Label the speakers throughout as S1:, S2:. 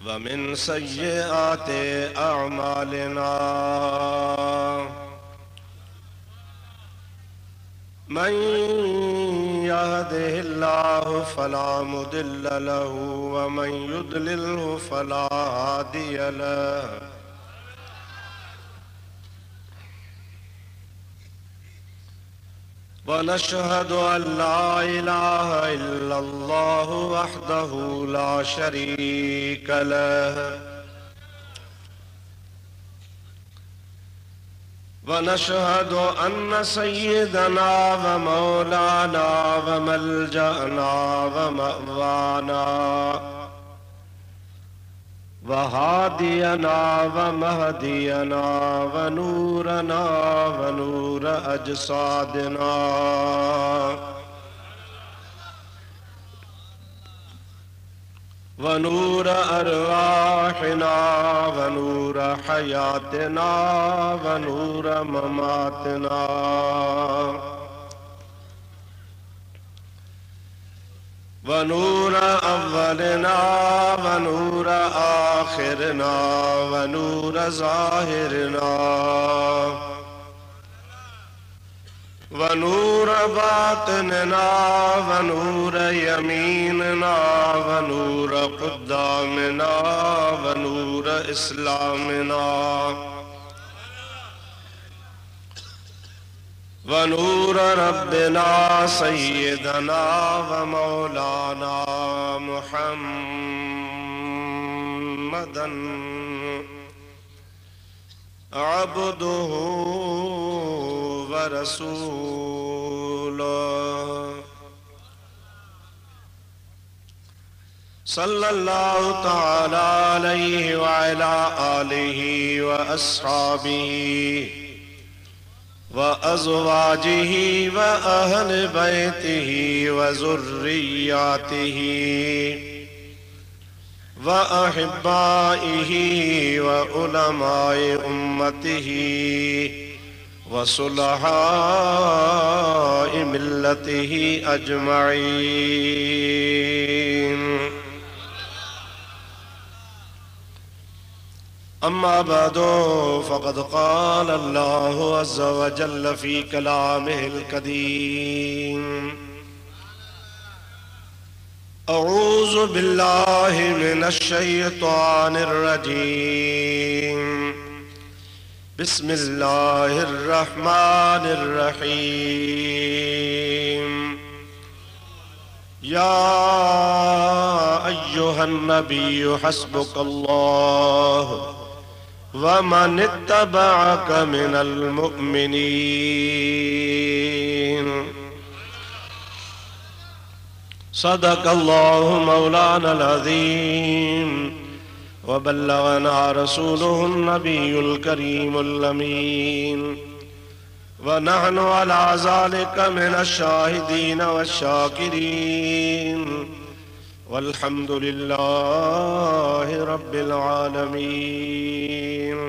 S1: वमिन सय्यिआति अअमालिना मन यहदिहिल्लाहु फला मुदिल्ल लहु व मन युद्लिल्हु फला हादिय लहु। वनशहदु अल्ला इलाहा इल्लल्लाहु वहदहु ला शरीक लहु वनशहदु अन्न सय्यदना व मौलाना व मल्जअना व मअवाना व हादियना व महदियना व नूरना व नूर अजसादिना व नूर अरवाहिना व नूर हयातना व नूर ममातना व नूर अव्वलना व नूर आखिरना व नूर ज़ाहिरना व नूर बातिनना व नूर यमीनना व नूर क़ुद्दामना व नूर इस्लामना व नूर रब्बिना सय्यदना व मौलाना मुहम्मदन अब्दुहु व रसूलुहु सल्लल्लाहु तआला अलैहि व अला आलिहि व अस्हाबिहि व अज़वाजिहि व अहले बैतिहि व ज़ुर्रिय्यातिहि व अहिब्बाइहि व उलमाए उम्मतिहि व सुलहाए मिल्लतिहि अजमईन। अम्मा बअदु फ़क़द क़ाल अल्लाहु अज़्ज़ व जल्ल फ़ी कलामिहिल क़दीम अऊज़ु बिल्लाहि मिनश शैतानिर रजीम बिस्मिल्लाहिर रहमानिर रहीम। या अय्युहन नबिय्यु हस्बुकल्लाहु व मन इत्तबअक मिनल मुअ्मिनीन। सदक़ल्लाहु मौलानल अज़ीम व बल्लगना रसूलुहुन नबियुल करीमुल अमीन व नहनु अला ज़ालिका मिनश शाहिदीन वश्शाकिरीन वल्हम्दुलिल्लाहि रब्बिल आलमीन।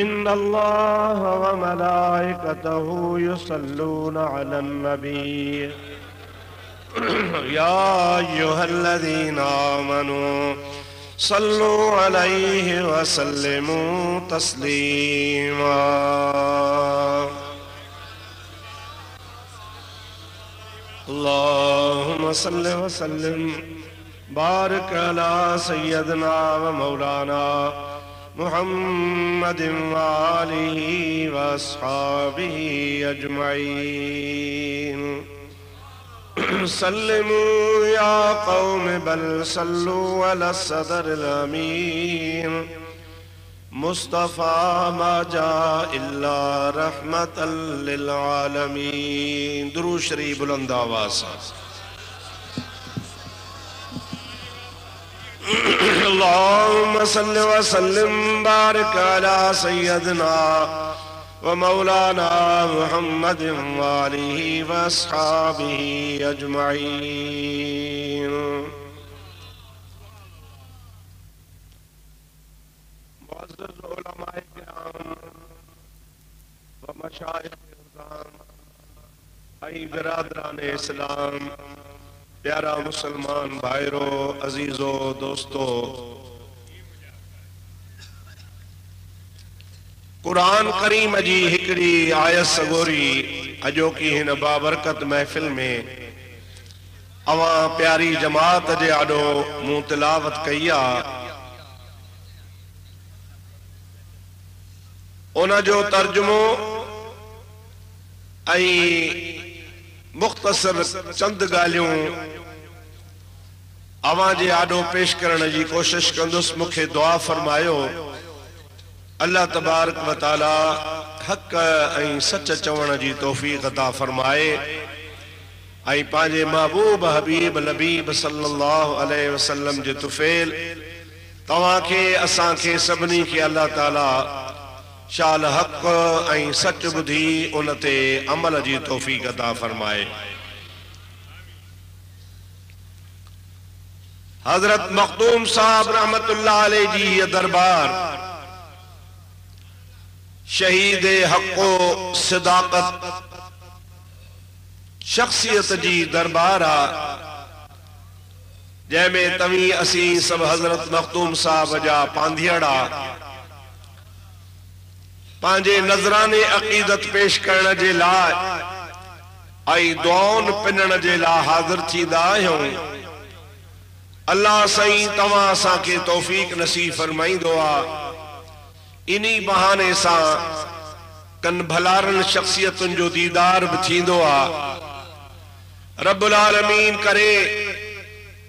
S1: इन्नल्लाह व मलाइकतहु युसल्लूना अलन नबी या अय्युहल्लज़ीना आमनू सल्लु अलैहि व सल्लिमू तस्लीमा। अल्लाहुम्मा सल्लि व सल्लिम बारिक अला सय्यदना व मौलाना मुहम्मदिन व आलिहि व अस्हाबिहि अजमईन। सल्लिमू या कौम बल सल्लु अला सदरिल अमीन मुस्तफ़ा मा जा इल्ला रहमतल लिल आलमीन। दुरूद शरीफ बुलंद आवाज़ से। अल्लाहुम्मा सल्लि व सल्लिम बारिक अला सय्यदना व मौलाना मुहम्मदिन व आलिहि व अस्हाबिहि अजमईन। मुअज़्ज़ज़ उलमाए किराम व मशाइख़ इस्लाम, आई बिरादरान इस्लाम, प्यारा मुसलमान भाइरो, अजीजो, दोस्तो, कुरान करीम जी हिकड़ी आयत सगोरी अजोकी हिन बाबरकत महफिल में अवा प्यारी जमात जे आडो मूं तिलावत कई आ। उन जो तर्जुमो मुख्तसर चंद गालियों अवां जे आडो पेश करण जी कोशिश कंदुसि। मूंखे दुआ फरमायो अल्लाह तबारक व तआला हक़ ऐं सच चवण जी तौफ़ीक़ अता फरमाए ऐं पंहिंजे महबूब हबीब लबीब सल्लल्लाहु अलैहि वसल्लम जे तुफ़ैल तव्हांखे असांखे सभिनी खे अल्लाह ताला शाल हक़ ऐं सच ॿुधी उन ते अमल जी तौफ़ीक़ अता फरमाए। हज़रत मखदूम साहब रहमतुल्लाह अलैह जी ये दरबार शहीद हक़ो सिदाकत शख्सियत जी दरबार आ, जैमें तवी असी सब हज़रत मखदूम साहब जा पांधियड़ा पांजे नजराने अकीदत पेश करण जे लाइ आई दुआउन पिनण जे लाइ हाज़िर थींदा आहियूं। अल्लाह सईं तव्हां असांखे तौफ़ीक़ नसीब फरमाईंदो आ। इन्ही बहाने सां कन भलारन शख्सियतुनि जो दीदार भी थींदो आ। रब्बुल आलमीन करे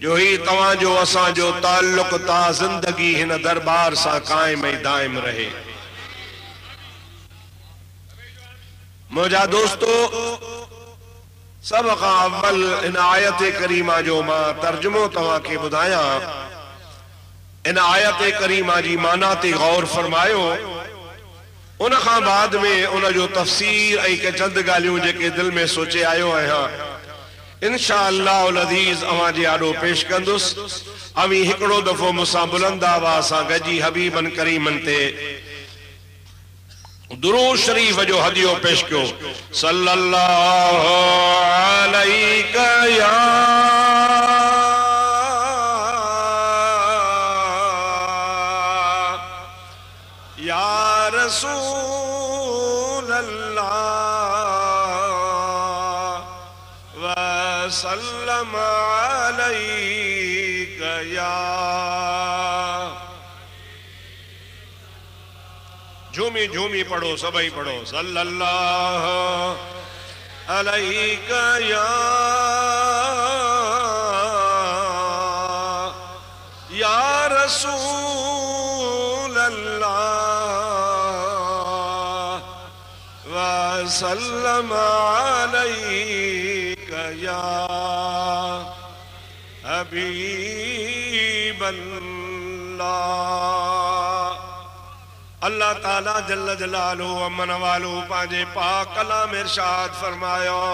S1: जो ही तव्हां जो असां जो ताल्लुक ता जिंदगी हिन दरबार सां कायम ऐं दाइम रहे। मुझा दोस्तो, सब खां अव्वल इन आयत करीमा जो मां तर्जुमो तव्हां खे ॿुधायां। इन आयत करीमा जी माना ते गौर फरमायो। उन खां बाद में उन जो तफसीर ऐं के चंद ॻाल्हियूं जेके दिल में सोचे आयो आहियां इंशाअल्लाह अज़ीज अवां जे आॾो पेश कंदुसि। अवी हिकिड़ो दफ़ो मूंसां बुलंद आवाज़ सां गॾिजी हबीबन करीमन ते दुरूद शरीफ जो हदियो पेश कयो। सल्लल्लाहु अलैका या रसूल अल्लाह व सल्लम अलैका या। झूमी झूमी पढ़ो, सबई पढ़ो। सल्लल्लाहु अलैका या रसूल अल्लाह व सल्लम अलैका या हबीब अल्लाह। अल्लाह ताला जल्ल जलालहू अमन वालो पांजे पाक कलाम इरशाद फरमायो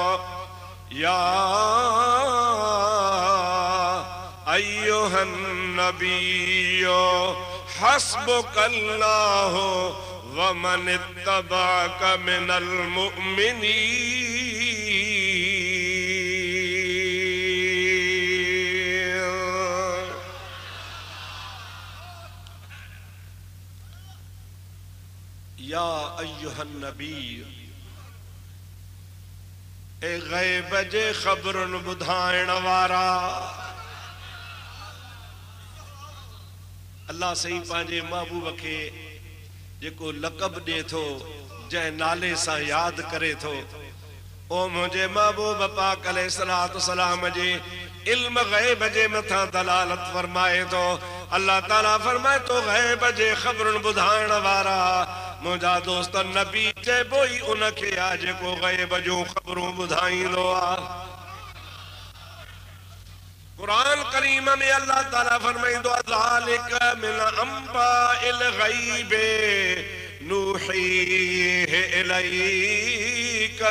S1: या अय्युहन नबियो हस्बुकल्लाहु व मन इत्तबाअक मिनल मुमिनीन। या अय्युहन नबी, ए गैब जे खबरन बुधाइण वारा। अल्लाह सही पांजे महबूब के जेको लक़ब दे थो, जै नाले सां याद करे थो, ओ मुझे महबूब पाक अलैहिस्सलातु सलाम जे इल्म गैब जे मथा दलालत फरमाए तो। अल्लाह ताला फरमाए तो गैब जे खबरन बुधाइण वारा मुझा दोस्त नबी चइबो ई उनखे आ जेको गैब जूं खबरूं ॿुधाईंदो आ। कुरान करीम में अल्लाह ताला फरमाईंदो ज़ालिक मिन अंबाइल गैब नूही इलैक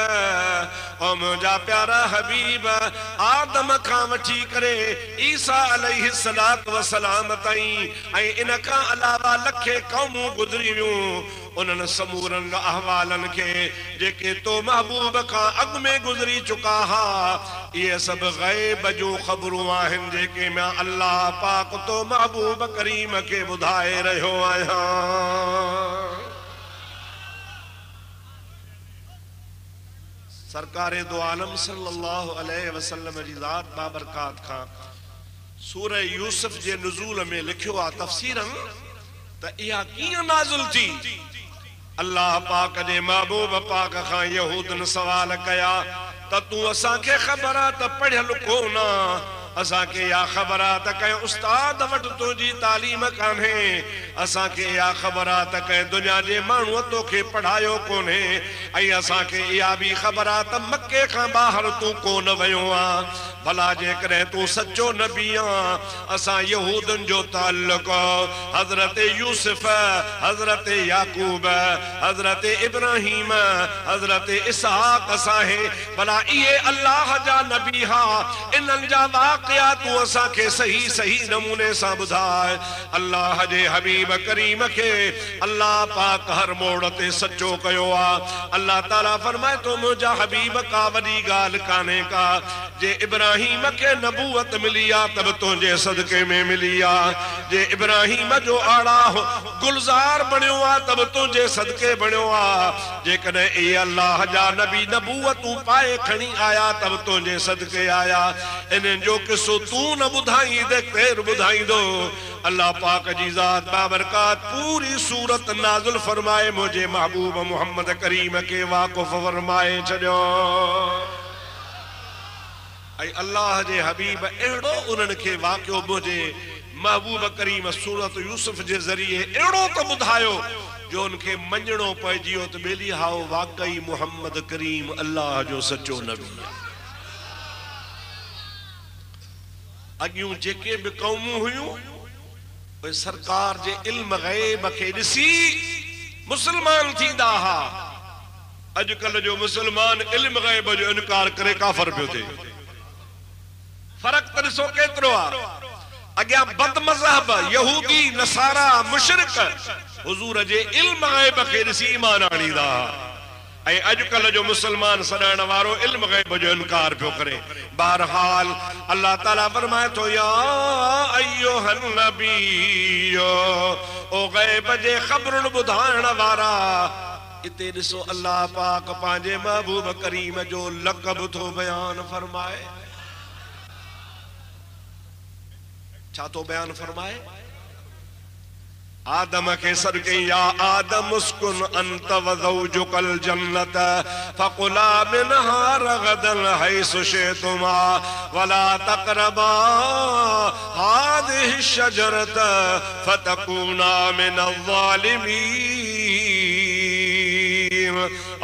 S1: ओ मुंहिंजा प्यारा हबीब आदम खां वठी करे ईसा अलैहिस्सलातु वसलाम ताईं ऐं इन खां अलावा लखे क़ौमूं गुज़री वियूं उन्हनि समूरनि अहवालनि खे जेके तो महबूब खां अॻु में गुज़री चुका हा इहे सभु ग़ैब जूं ख़बरूं आहिनि जेके मां अल्लाह पाक तो महबूब करीम खे ॿुधाए रहियो आहियां। सरकारे दो आलम सल्लल्लाहु अलैहि वसल्लम जी ज़ात बाबरकात खां सूरह यूसुफ जे नुज़ूल में लिखियो आहे तफ़सीरन त इहा कीअं नाज़िल थी। अल्लाह पाक ने महबूब पाक खां यहूदन सवाल कया त तू असांखे ख़बर आहे त पढ़ियल कोन असांखे या ख़बर आहे त कंहिं उस्ताद वटि तुंहिंजी तालीम कान्हे असांखे या ख़बर आहे त कंहिं दुनिया जे माण्हूअ तोखे पढ़ायो कोन्हे ऐं असांखे इहा बि ख़बर आहे त मके खां ॿाहिरि तूं कोन वियो आहे भला जेकॾहिं तूं सचो नबी आहीं असां यहूदन जो ताल्लुक हज़रत यूसुफ हज़रत याकूब हज़रत इब्राहिम हज़रत इसहाक साहे भला इहे अल्लाह जा नबी हा इन्हनि जा वाक़िया तूं असांखे सही सही नमूने सां ॿुधाए। अल्लाह जे हबीब करीम खे अल्लाह पाक हर मोड़ ते सचो कयो आहे। अल्लाह ताला फरमाए तो मुंहिंजा हबीब का वॾी ॻाल्हि कान्हे का जे इब्राहिम के नबूवत मिली आ तब तुझे सदके में मिली आ जे इब्राहिम जो आड़ा गुलजार बणियो आ तब तुझे सदके बणियो आ जे कदे ए अल्लाह जा नबी नबूवत पाए खणी आया तब तुझे सदके आया इन जो किसो तू न बुधाई दे केर बुधाई दो। अल्लाह पाक जी ज़ात बाबरकात पूरी सूरत नाज़िल फरमाए मुझे महबूब मोहम्मद करीम के वाक़ुफ़ फरमाए छॾियो। अल्लाह जे हबीब एड़ो उन्हनि खे वाक़ियो मुझे महबूब करीम सूरत यूसुफ जे ज़रिए एड़ो तो ॿुधायो जो उनके मञणो पइजी वियो त बेली हाओ वाकई मोहम्मद करीम अल्लाह जो सचो नबी आहे। अॻियूं जेके भी क़ौमूं हुयूं उहे सरकार जे इल्म ग़ैब खे ॾिसी मुसलमान थींदा हा। अॼुकल्ह जो मुसलमान इल्म ग़ैब जो इनकार करे काफ़िर पियो थिए। फर्क तो ॾिसो केतिरो आहे। अॻियां बदमज़हब यहूदी नसारा मुशरिक हुज़ूर जे इल्म ग़ैब खे ॾिसी ईमान आणींदा ऐं अॼुकल्ह जो मुसलमान सॾाइण वारो इल्म ग़ैब जो इनकार पियो करे। बहरहाल अल्लाह ताला फरमाए थो या अय्युहन नबी ओ ग़ैब जे ख़बरुनि ॿुधाइण वारा इते ॾिसो अल्लाह पाक पंहिंजे महबूब करीम जो लक़ब थो बयान फरमाए। छा तो बयान फरमाए आदम के सदके या आदम उस्कुन अंत व ज़ौजुकल जन्नत फकुला मिनहा रगदन हैसु शि'तुमा वला तक़रबा हादिहि शजरत फतकूना मिनल ज़ालिमीन।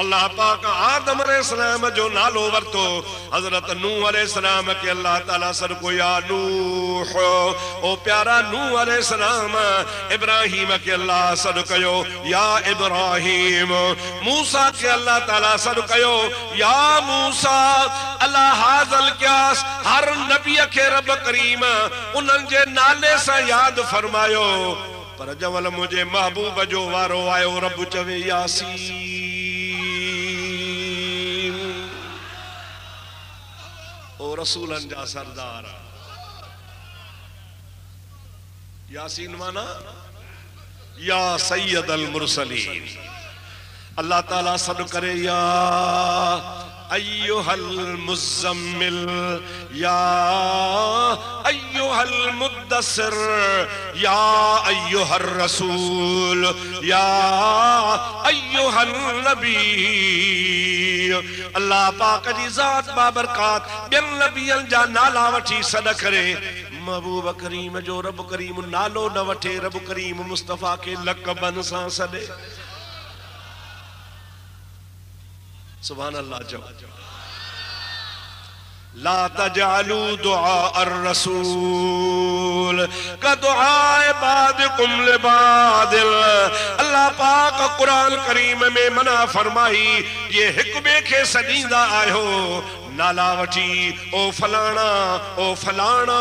S1: अल्लाह पाक आदम अलैहिस्सलाम जो नालो वरतो हजरत नूह अलैहिस्सलाम के अल्लाह ताला सर को या नूह ओ प्यारा नूह अलैहिस्सलाम इब्राहिम के अल्लाह सद कयो या इब्राहिम मूसा के अल्लाह ताला सद कयो या मूसा अल्लाह हाज़ल क्यास हर नबी के रब करीम उन्हनि जे नाले से याद फरमायो पर जवल मुझे महबूब जो वारो आयो रब चवे यासीन ओ रसूलन जा सरदार। यासीन माना या सैयदल मुरसलीन। अल्लाह ताला सद करे या अय्युहल मुज़म्मिल या अय्युहल मुद्दस्सिर या अय्युहर रसूल या अय्युहन नबी। अल्लाह पाक जी ज़ात बाबरकात ॿियनि नबियनि जा नाला वठी सॾ करे महबूब करीम जो रब करीम नालो न वठे रब करीम मुस्तफ़ा के लक़बन सां सॾे। सुभान अल्लाह जो ला तजअलू दुआ अर्रसूल का दुआ बादिकुम लिबादिल। अल्लाह अल्लाह पाक कुरान करीम में मना फरमाई ये हिकबे के सदीदा आयो नाला वठी ओ फलाना ओ फलाना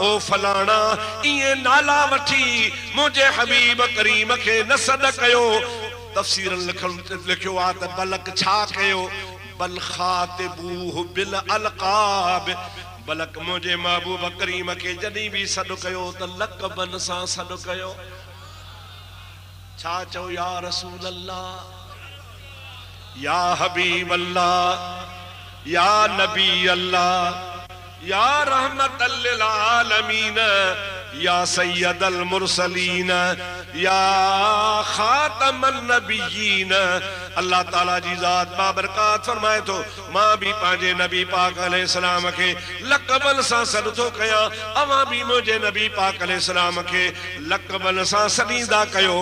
S1: ओ फलाना ये नाला वठी मुझे हबीब करीम के न सद कयो तफसीर लिखियो आ त बलक छा कयो बल खातिबूह बिल अलकाब बलक मुझे महबूब करीम के जदी भी सद कयो त लक़बन सा सद कयो छा चो या रसूल अल्लाह या हबीब अल्लाह या नबी अल्लाह या रहमतल लिल आलमीन या सय्यदल मुरसलीन या खातमन नबिय्यीन अल्लाह ताला जी जात बाबरकात फरमाए तो मां भी पांजे नबी पाक अलैहि सलाम के लक़बन सा सदतो कया अवा भी मुझे नबी पाक अलैहि सलाम के लक़बन सा सदीदा कयो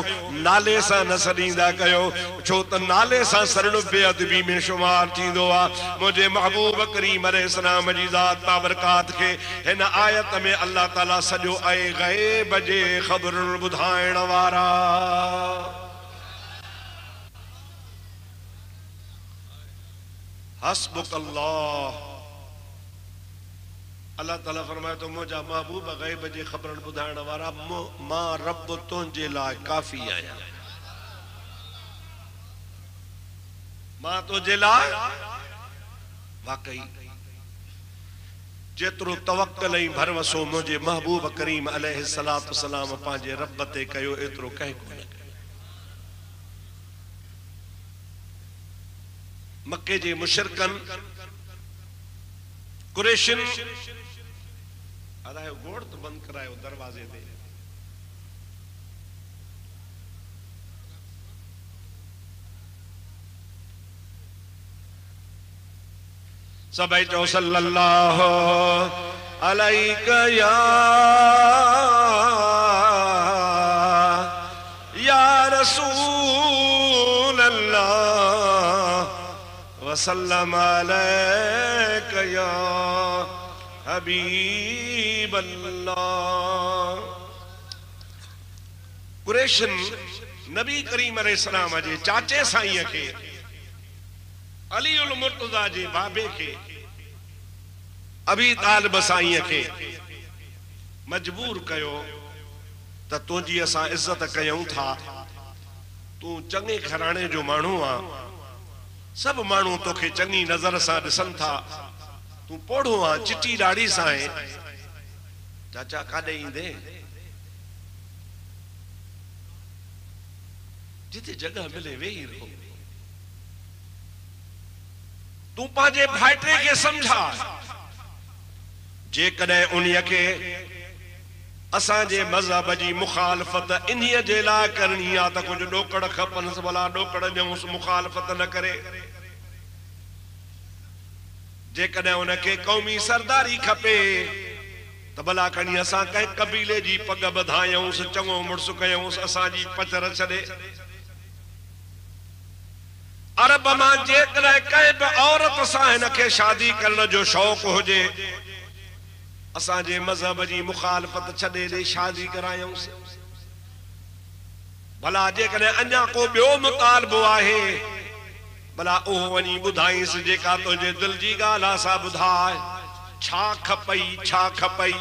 S1: नाले सा न सदीदा कयो छो त नाले सा सरण बेअदबी में शुमार थींदो आ मुझे महबूब करीम अलैहि सलाम जी जात बाबरकात के हिन आयत में अल्लाह ताला सजो आए गैब जे खबर बुधाइण वारा हस्बुक अल्लाह अल्लाह ताला फरमाए तो मुझा महबूब गैब जे खबर बुधाइण वारा मां रब तुझे लाए काफी आया मां तुझे लाए वाकई जेतरो तवक्कल ऐं भरवसो मुझे महबूब करीम अलैहि सलातु सलाम पांजे रब ते कयो एतरो कह कोन मक्के जे मुशरकन कुरैशिन अदायो गोड़ तो बंद करायो दरवाजे ते सबै चो सल्लल्लाहु अलैका या रसूल अल्लाह वसल्लम अलैका या हबीब अल्लाह कुरैशन नबी करीम अलैहि सलाम जे चाचे साईं के अली उल मुर्तजा जे बाबे के अबी तालिब साईं के मजबूर कयो त तुझी असां इज्जत कयूं था तू चंगे घराणे जो माण्हू आ सब माण्हू तोखे चंगी नजर सां ॾिसन था तू पोढ़ो आ चिटी ॾाढ़ी सां आहे चाचा काॾे ईंदे जिते जगह मिले वेही रहो तू पांजे भाइटे के समझा जे कदे उन्हीअ के असांजे मज़हब जी मुखालफत इन्हीअ जे लाइ करणी आहे त कुछ ॾोकड़ खपनि भला ॾोकड़ ॾियूंसि मुखालफत न करे जे कदे उनके क़ौमी सरदारी खपे त भला खणी असां कंहिं कबीले जी पग ॿधायूंसि चङो मुड़सु कयूंसि असांजी पचर छॾे अरब मां जेकॾहिं कंहिं बि औरत सां हिनखे शादी करण जो शौक़ हुजे असांजे मज़हब जी मुखालफत छॾे ॾे शादी करायूंसि भला जेकॾहिं अञा को ॿियो मुतालबो आहे भला उहो वञी ॿुधाईंसि जेका तुंहिंजे दिलि जी ॻाल्हि आहे सा ॿुधाए छा खपई छा खपई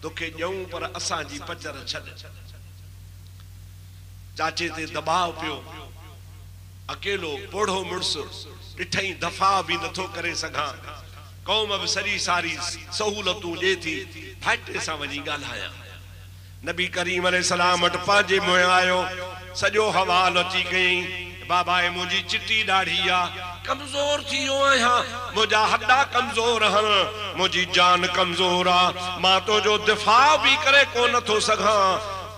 S1: तोखे ॾियूं पर असांजी पचर छॾ चाचे ते दबाव पियो अकेलो पोढ़ो मुड़स ॾिठई दफ़ा भी नथो करे सघां कौम भी सॼी सारी सहूलतूं ॾे थी भाइटे सां वञी ॻाल्हायां नबी करीम अलैहि सलाम वटि पंहिंजे मुंहुं आयो सॼो हवालो अची कयईं बाबा मुंहिंजी चिटी ॾाढ़ी आहे कमज़ोर थी वियो आहियां मुंहिंजा हॾा कमज़ोर आहिनि मुंहिंजी जान कमज़ोर आहे मां तुंहिंजो दिफ़ा भी करे कोन थो सघां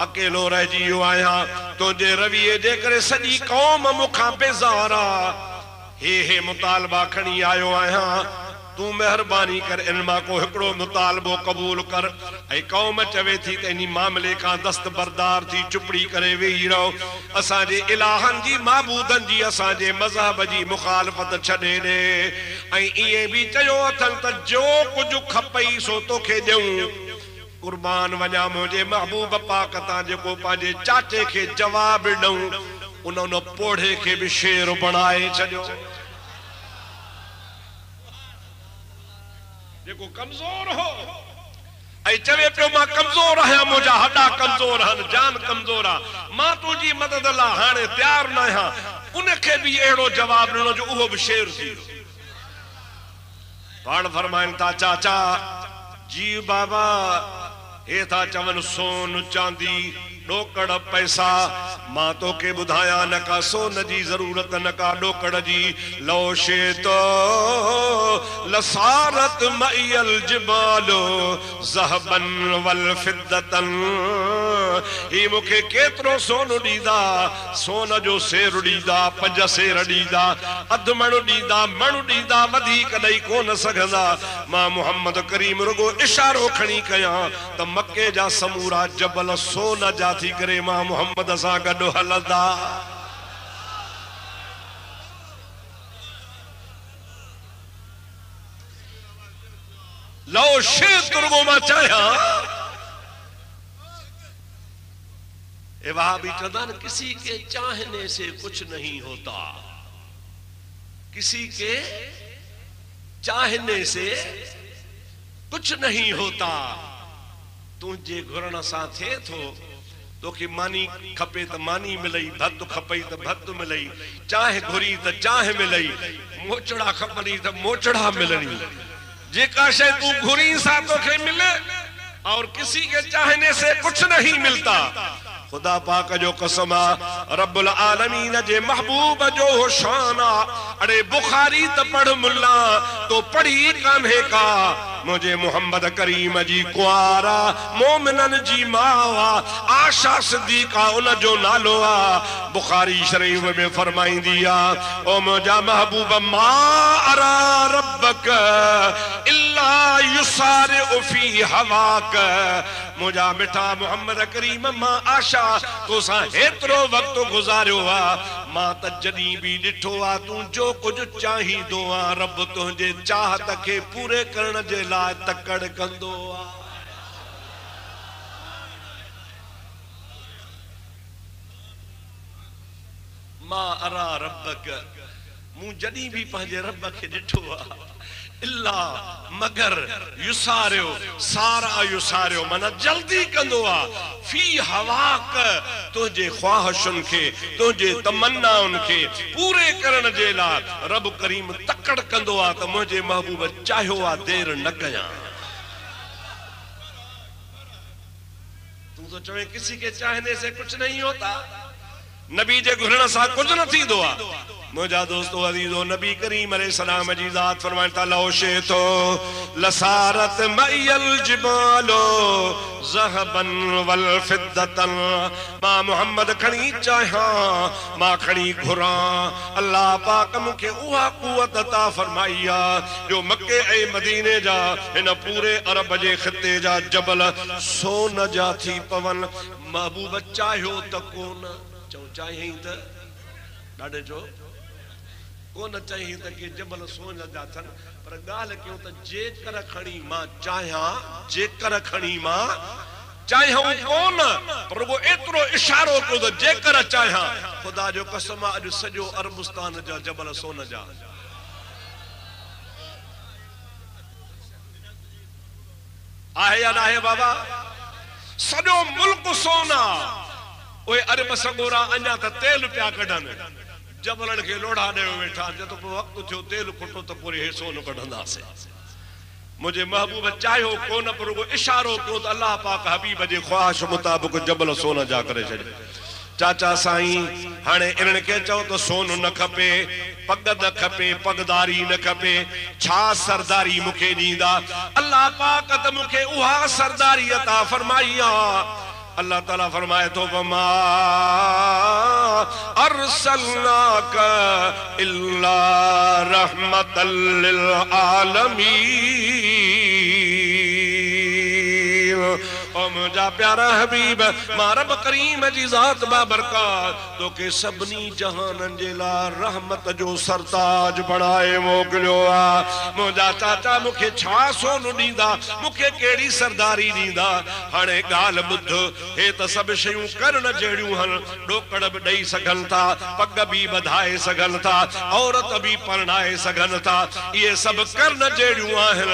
S1: अकेलो रहिजी वियो आहियां तुंहिंजे रवैये जे करे सॼी क़ौम मूंखां बेज़ार आहे हे मुतालबा खणी आयो आहियां तू मेहरबानी कर इन मां को हिकिड़ो मुतालबो क़बूल कर ऐं क़ौम चवे थी त इन मामले खां दस्तबरदार थी चुपड़ी करे वेही रहो असांजे इलाहनि जी माबूदनि जी असांजे मज़हब जी मुखालफत छॾे ॾे ऐं इएं बि चयो अथनि त जो कुझु खपई सो तोखे ॾियूं कुर्बान वञा मुझे महबूब पाक ता जेको पांजे चाचे के जवाब ॾऊं उन्होंने पोढ़े के भी शेर बनाए छो जेको कमजोर हो चवे पियो मां कमजोर आहियां मुंहिंजा हॾा कमजोर आहिनि जान कमजोर आहे मां तुंहिंजी मदद लाइ हाणे तयार न आहियां उनखे बि अहिड़ो जवाब ॾिनो जो उहो बि शेर थी वियो पाण फरमाइनि था चाचा जी बाबा हे था चवनि सोन चांदी ॾोकड़ पैसा मां तोखे ॿुधायां न का सोन जी ज़रूरत न का ॾोकड़ जी लो शेतो लसारत मइयल जिबालो ज़हबन वल फिद्दतन ही मूंखे केतिरो सोन ॾींदा सोन जो सेर ॾींदा 5 सेर ॾींदा अधु मण ॾींदा मण ॾींदा वधीक ॾेई कोन सघंदा मां मुहम्मद करीम रुगो इशारो खणी कयां त मके जा समूरा जबल सोन जा थी करे मां मुहम्मद सां गॾु हलंदा लो शेर रुगो मां चाहियां वहाबी चौधा किसी के चाहने से कुछ नहीं होता किसी के चाहने से कुछ नहीं होता तुझे घुरण सां थे थो तोखे मानी खपे त मानी मिलई भत खपई त भत मिलई चाहे घुरी त चाहे मिलई मोचड़ा खपनी त मोचड़ा मिलनी जेका शय तू घुरी सा तोखे मिले और किसी के चाहने से कुछ नहीं मिलता खुदा पाक जो कसम रब्बुल आलमीन जे महबूब जो शान अरे बुखारी त पढ़ मुल्ला तो पढ़ी कान्हे का मुझे मोहम्मद करीम जी कुआरा मोमिनन जी मावा आशा सिद्दीका उन जो नालो आ बुखारी शरीफ में फरमाईंदी आ ओ मुझा महबूब मा अरा रब्बक इल्ला युसारिउ फी हवाक मुझा मिठा मोहम्मद करीम मां आशा तो सा हेतरो वक्त गुजारियो आ मां त जदी भी डिठो आ तू जो कुछ चाहींदो आ रब तुझे चाहत के पूरे करण जे लाइ तकड़ कंदो आ मां अरा रब्बक मूं जदी भी पंहिंजे रब के डिठो आ इल्ला मगर युसारियो सारा युसारियो माना जल्दी कंदो आ फी हवाक तुझे ख्वाहिशुन के तुझे तमन्नाउन के पूरे करण जे लाइ रब करीम तकड़ कंदो आ त मुझे महबूब चाहियो आ देर न कया तू तो चवे किसी के चाहने से कुछ नहीं होता नबी जे घुरण सा कुछ न थींदो आ मुझा दोस्तों अजीजो नबी करीम अलैहिस्सलाम जी ज़ात फरमाता लो शेतो लसारत मइयल जिबालो ज़हबन वल फिद्दतन मां मोहम्मद खणी चाहिया मां खणी घुरा अल्लाह पाक मुखे उहा कुवत अता फरमाइया जो मक्के ऐ मदीने जा इन पूरे अरब जे खिते जा जबल सोन जा थी पवन महबूब चाहियो त कोन चो चाहिए त ॾाढे जो कोन चाहिए त के जबल सोन जा थन पर गाल क्यों त जेकर खणी मां चाहिया जेकर खणी मां चाहिया कोन पर वो एतरो इशारो को त जेकर चाहिया खुदा जो कसम अज सजो अरबस्तान जा जबल सोन जा आहे या नाहे बाबा सजो मुल्क सोना ओए अरब सगोरा अञा त तेल पिया कढन जबलन के लोढ़ा दे वेठा जब वक्त थियो तेल खुटो तो पूरे हे सोन कढंदासे मुझे महबूब चाहियो कोन पर वो इशारो को तो अल्लाह पाक हबीब जे ख्वाहिश मुताबिक जबल सोन जा करे छे चाचा साईं हाने इन्हनि के चओ तो सोन न खपे पग न खपे पगदारी न खपे छा सरदारी मुखे दींदा अल्लाह पाक त मुखे उहा सरदारी अता फरमाई आ अल्लाह ताला फरमाए तो वमा अरसलनाका इल्ला रहमतल लिल आलमीन ओ मुझा प्यारा हबीब मां रब करीम जी ज़ात बाबरकत तो के सबनी जहानन जे ला रहमत जो सरताज बनाए मोकलियो आ। मुझा चाचा मुखे छा सोन दींदा मुखे केड़ी सरदारी दींदा हाणे गाल बुध हे त सब शयूं करण जेड़ियूं हन डोकड़ भी दई सकन था पग भी बधाए सकन था औरत भी परणाए सकन था ये सब करण जेड़ियूं आहिन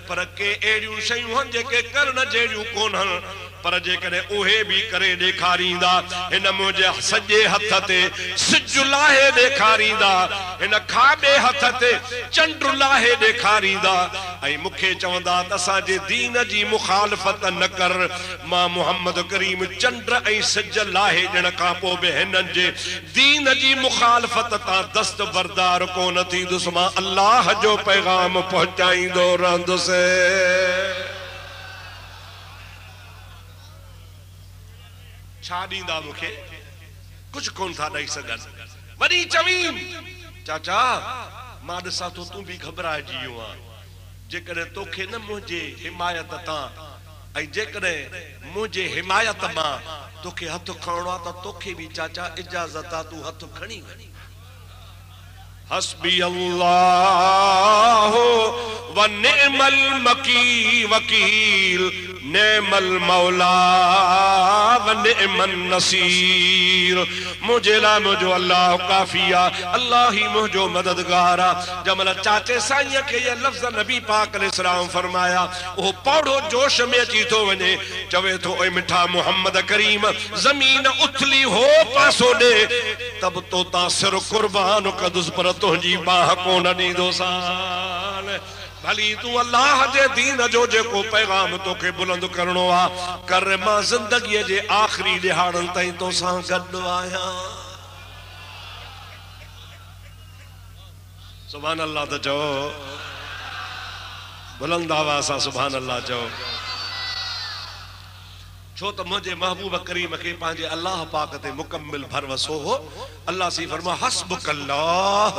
S1: पर के एड़ियूं शयूं हन जेके करण जेड़ियूं कोन हन पर जेकॾहिं उहे भी करे ॾेखारींदा हिन मुंहिंजे सॼे हथ ते सिज लाहे ॾेखारींदा हिन खाॿे हथ ते चंड लाहे ॾेखारींदा ऐं मूंखे चवंदा त असांजे दीन जी मुखालफ़त न कर मां मुहम्मद करीम चंड ऐं सिज लाहे ॾियण खां पोइ बि हिननि जे दीन जी मुखालफ़त तां दस्तबरदार कोन थींदुसि मां अल्लाह जो पैगाम पहुचाईंदो रहंदुसि। छा ॾींदा मूंखे कुछ कोन था ॾेई सघनि वरी चवीं चाचा मां ॾिसां थो तूं बि घबराइजी वियो आहे जेकॾहिं तोखे न मुंहिंजे हिमायत तां ऐं जेकॾहिं मुंहिंजे हिमायत मां तोखे हथ खणणो आहे त तोखे बि चाचा इजाज़त आहे तूं हथ खणी वञ। हस्बी अल्लाह व निअमल वकील नेमल मौला व निअमन नसीर मुझे ला मुझो अल्लाह काफिया अल्लाह ही मुझो मददगार आ। जमल चाचे साईं के ये लफ्ज़ नबी पाक अलैहिस्सलाम फरमाया वो पौड़ो जोश में अची तो वने चवे तो ओए मिठा मोहम्मद करीम जमीन उथली हो पासो दे तब तो ता सिर कुर्बान कदुस पर तुझी बाह कोन ॾींदो साल भली तू अल्लाह जे दीन जो जेको पैगाम तोखे बुलंद करणो आ कर मां जिंदगी जे आखिरी दिहाड़न ताईं तो सां गॾु आहियां। सुभान अल्लाह तो चओ बुलंद आवाज़ सां सुभान अल्लाह चओ छो तो मुझे महबूब करीम के पांजे अल्लाह पाक ते मुकम्मिल भरवसो हो। अल्लाह सी फरमा हस्बुकल्लाह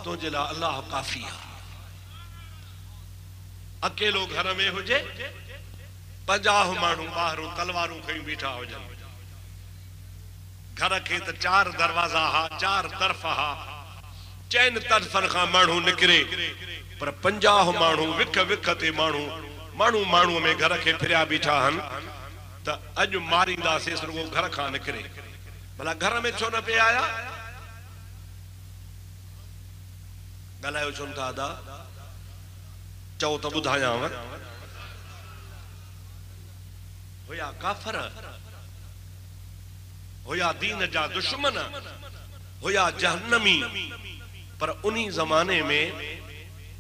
S1: तुझे ला अल्लाह काफी है। अकेलो घर में हुजे 50 माण्हू बाहरों तलवारूं खई बीठा हुजन घर के त 4 दरवाजा हा 4 तरफ हा चैन तरफन खां माण्हू निकरे पर 50 माण्हू विख विख ते माण्हू माण्हू माण्हू में घर के फिरिया बीठा हन त अज मारींदासीं रुगो घर खां निकरे भला घर में छो न पे आया गलायो छो था अदा चो तो बुधायाव होया काफर होया दीन जा दुश्मन होया जहन्नमी पर उन्हीं जमाने में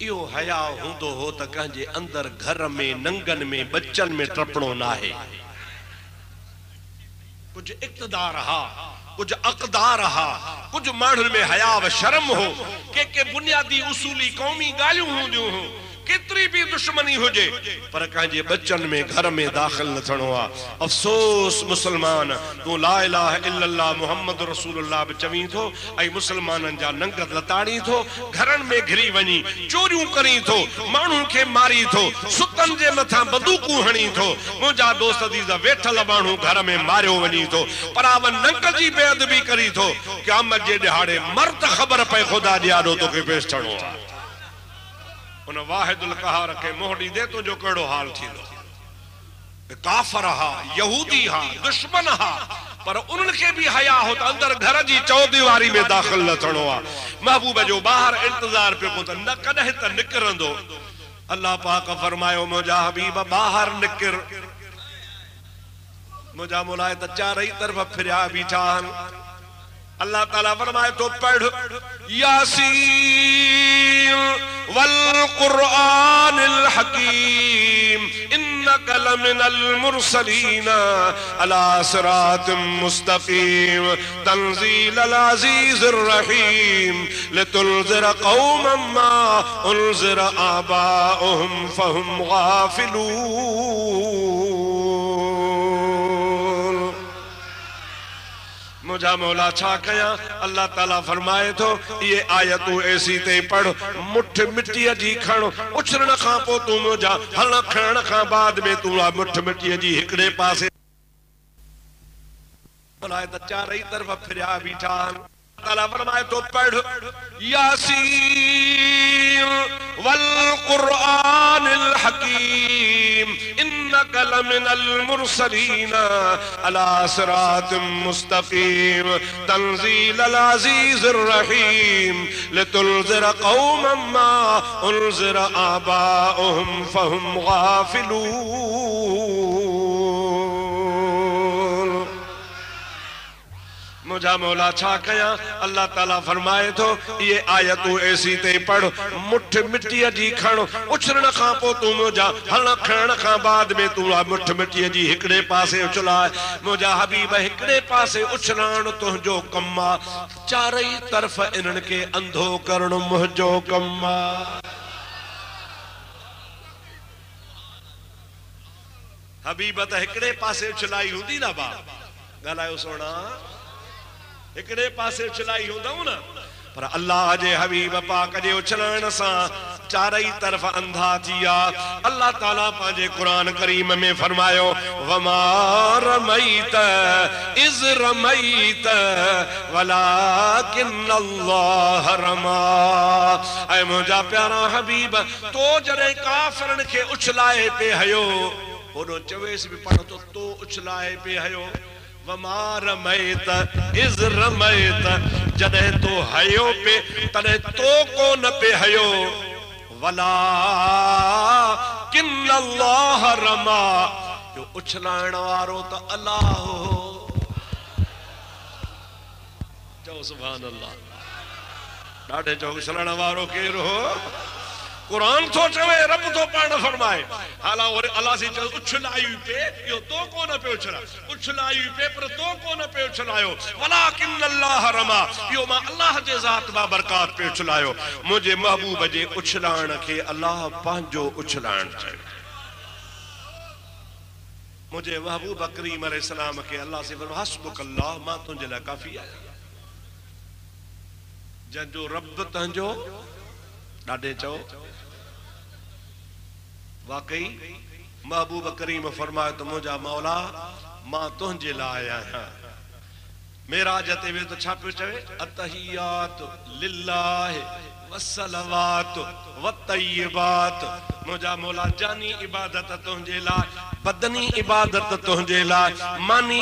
S1: इहो हया होंदो हो त कंहिंजे अंदर घर में नंगन में बच्चन में टपणो ना है कुछ इक़्तिदार हा कुछ अक़दार हा कुछ माण्हुनि में हया व शर्म हो के बुनियादी उसूली कौमी ॻाल्हियूं हूंदियूं हो केतरी भी दुश्मनी हुजे पर कंहिंजे बच्चन में घर में दाखिल न थियणो आ। अफसोस मुसलमान तू ला इलाहा इल्लल्लाह मुहम्मद रसूलुल्लाह बि चवीं थो ऐं मुसलमाननि जा नंग लताड़ी थो घरनि में घिरी वञी चोरियूं करी थो माण्हुनि खे मारी थो सुतनि जे मथां बंदूकूं हणी थो मुंहिंजा दोस्त अज़ीज़ वेठल माण्हू घर में मारियो वञी थो परावन नंग जी बेअदबी करी थो क़यामत जे ॾिहाड़े मर्द ख़बर पए ख़ुदा ॾियारो तोखे पेश थियणो आहे उन वाहिदुल क़हार के मोहड़ी दे तो जो कड़ो हाल थींदो काफर हा यहूदी हा दुश्मन हा पर उनके भी हया हो त अंदर घर जी चौदीवारी में दाखिल न थियणो आ। महबूब जो बाहर इंतजार पे को त न कॾहिं त निकिरंदो अल्लाह पाक फरमायो मुंहिंजा हबीब बाहर निकिर मुंहिंजा मुलाए त चारई तरफ़ फिरिया बीठा आहिनि अल्लाह ताला फरमाए तो पढ़ यासीन वल कुरआनिल हकीम इन्नका लमिनल मुरसलीन अला सिरातिम मुस्तकीम तंजीलल अजीजिर रहीम लितुनज़िर कौमम मा उनज़िर आबाउहुम फहुम गाफिलून। मुझा मौला छा कया अल्लाह ताला फरमाए तो ये आयतूं ऐसी ते पढ़ मुठ मिट्टी जी खण उछरण खां पो तू मुझा हल खण खां बाद में तू मुठ मिट्टी जी हिकड़े पासे बुलाए त चारई तरफ फिरिया बीठा ताला फरमाए तो पढ़ यासीन वल कुरआनिल हकीम इन्नका लमिनल मुरसलीन अला सिरातिम मुस्तकीम तंजीलल अजीजिर रहीम लितुलज़िर कौमम मा उनज़िर आबाउहुम फहुम गाफिलून। मुझा मौला छा कया अल्लाह ताला फरमाए तो ये आयतूं ऐसी ते पढ़ मुठ मिट्टी जी खण उछरण खां पो तू मुझा हल खण खां बाद में तू मुठ मिट्टी जी हिकड़े पासे उछलाए मुझा हबीब हिकड़े पासे उछलाण तुंहिंजो कम आ चारई तरफ इन्हनि खे अंधो करण मुंहिंजो कम आ। हबीब त हिकड़े पासे उछलाई हूंदी ना बा ॻाल्हायो सोना हिकड़े पासे उछलाई हूंदव न पर अल्लाह जे हबीब पाक जे उछलण सां चारई तरफ अंधा थिया। अल्लाह ताला पांजे कुरान करीम में फरमायो वमा रमैत इज़ रमैत वलाकिन अल्लाह रमा। ऐ मुंहिंजा प्यारा हबीब तो जॾहिं काफ़िरनि खे उछलाए पे हयो ओॾो चवेसि बि पढ़ तो उछलाए पे हयो वमा रमैत इज़ रमैत जॾहिं तो हयो पे तॾहिं तो कोन पे हयो वलाकिन अल्लाह रमा जो उछलाइण वारो त अल्लाह हो। चओ सुभान अल्लाह ॾाढे चओ उछलाइण वारो केरु हो कुरान तो चवे रब तो पाण फरमाए हाला और अल्लाह से चल उछलाई पे यो तो कोन पे उछलाई पे पर तो कोन पे उछलायो वलाकिन अल्लाह रमा यो मां अल्लाह जे ज़ात बा बरकात पे उछलायो। मुझे महबूब जे उछलाण के अल्लाह पांजो उछलाण चयो मुझे महबूब करीम अलैहिस्सलाम के अल्लाह से फरमाया हस्बुक अल्लाह मां तुझे ला काफी आया जंजो रब तंजो ॾाढे चओ वाकई महबूब करीम फरमाए तो मुझा मौला मां तुझे लाइ आया मेराज ते वे तो छा पियो चवे अतहियात लिल्लाह वस्सलावात वत्तय्यिबात मुझा मौला जानी इबादत तुझे लाइ बदनी इबादत तुझे लाइ मानी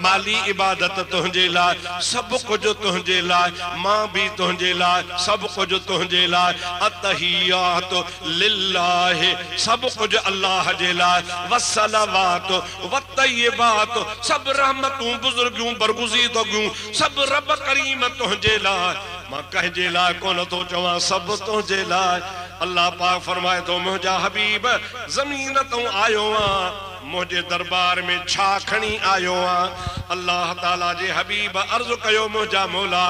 S1: माली इबादत तुझे लाइ सब कुछ तुझे लाइ मां भी तुझे लाइ सब कुछ तुझे लाइ अतहियात लिल्लाह सब कुछ अल्लाह जे लाइ वस्सलावात वत्तय्यिबात सब रहमतूं बुजुर्गूं बरगुज़ीदगूं सब रब करीम तुझे लाइ मां कहजे लाइ कोन तो चवां सब तुझे लाइ। अल्लाह पाक फरमाए तो मुझा हबीब जमीन तो आयो आ मुझे दरबार में छा खणी आयो आ। अल्लाह ताला जे हबीब अर्ज कयो मुझा मौला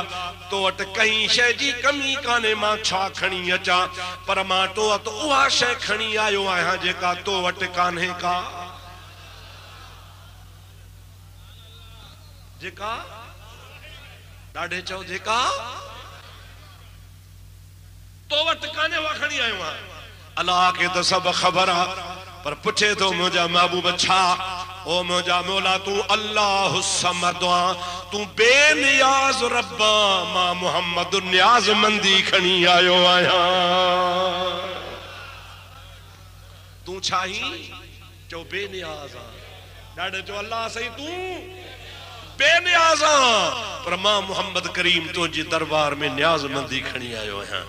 S1: तो वट कहीं शय जी कमी काने मां छा खणी अचा पर मां तो वट उहा शय खणी आयो आहियां जेका तो वट कान्हे का जेका ॾाढे चओ जेका तो वट काने वा खणी आयो आहियां। अल्लाह के तो सब खबर आ पर पुछे तो मुझा महबूब छा ओ मुझा मौला तू अल्लाह समद तू बेनियाज रब्बा मां मोहम्मद नियाज मंदी खणी आयो आया तू छाही चो बेनियाज ॾाढे चो अल्लाह सही तू बेनियाज पर मां मोहम्मद करीम तुझे दरबार में नियाज मंदी खणी आयो आया।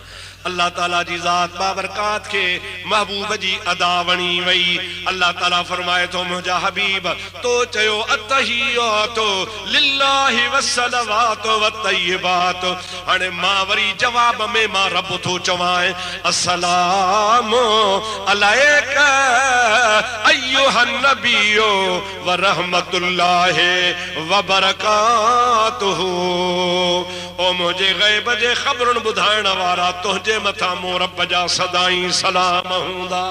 S1: अल्लाह ताला जी ज़ात बाबरकात के महबूब जी अदा वणी वई। अल्लाह ताला फरमाए तो मुझा हबीब तो चयो अतहियातो लिल्लाहि वस्सलावातो वत्तय्यिबात हाने मां वरी जवाब में मां रब तो चवाए अस्सलामु अलैका अय्युहन नबियो व रहमतुल्लाहि व बरकातुहु। ओ मुझे गैब जे खबरन बुधाइण वारा तुझे मथा मो रब जा सदाई सलाम हूंदा।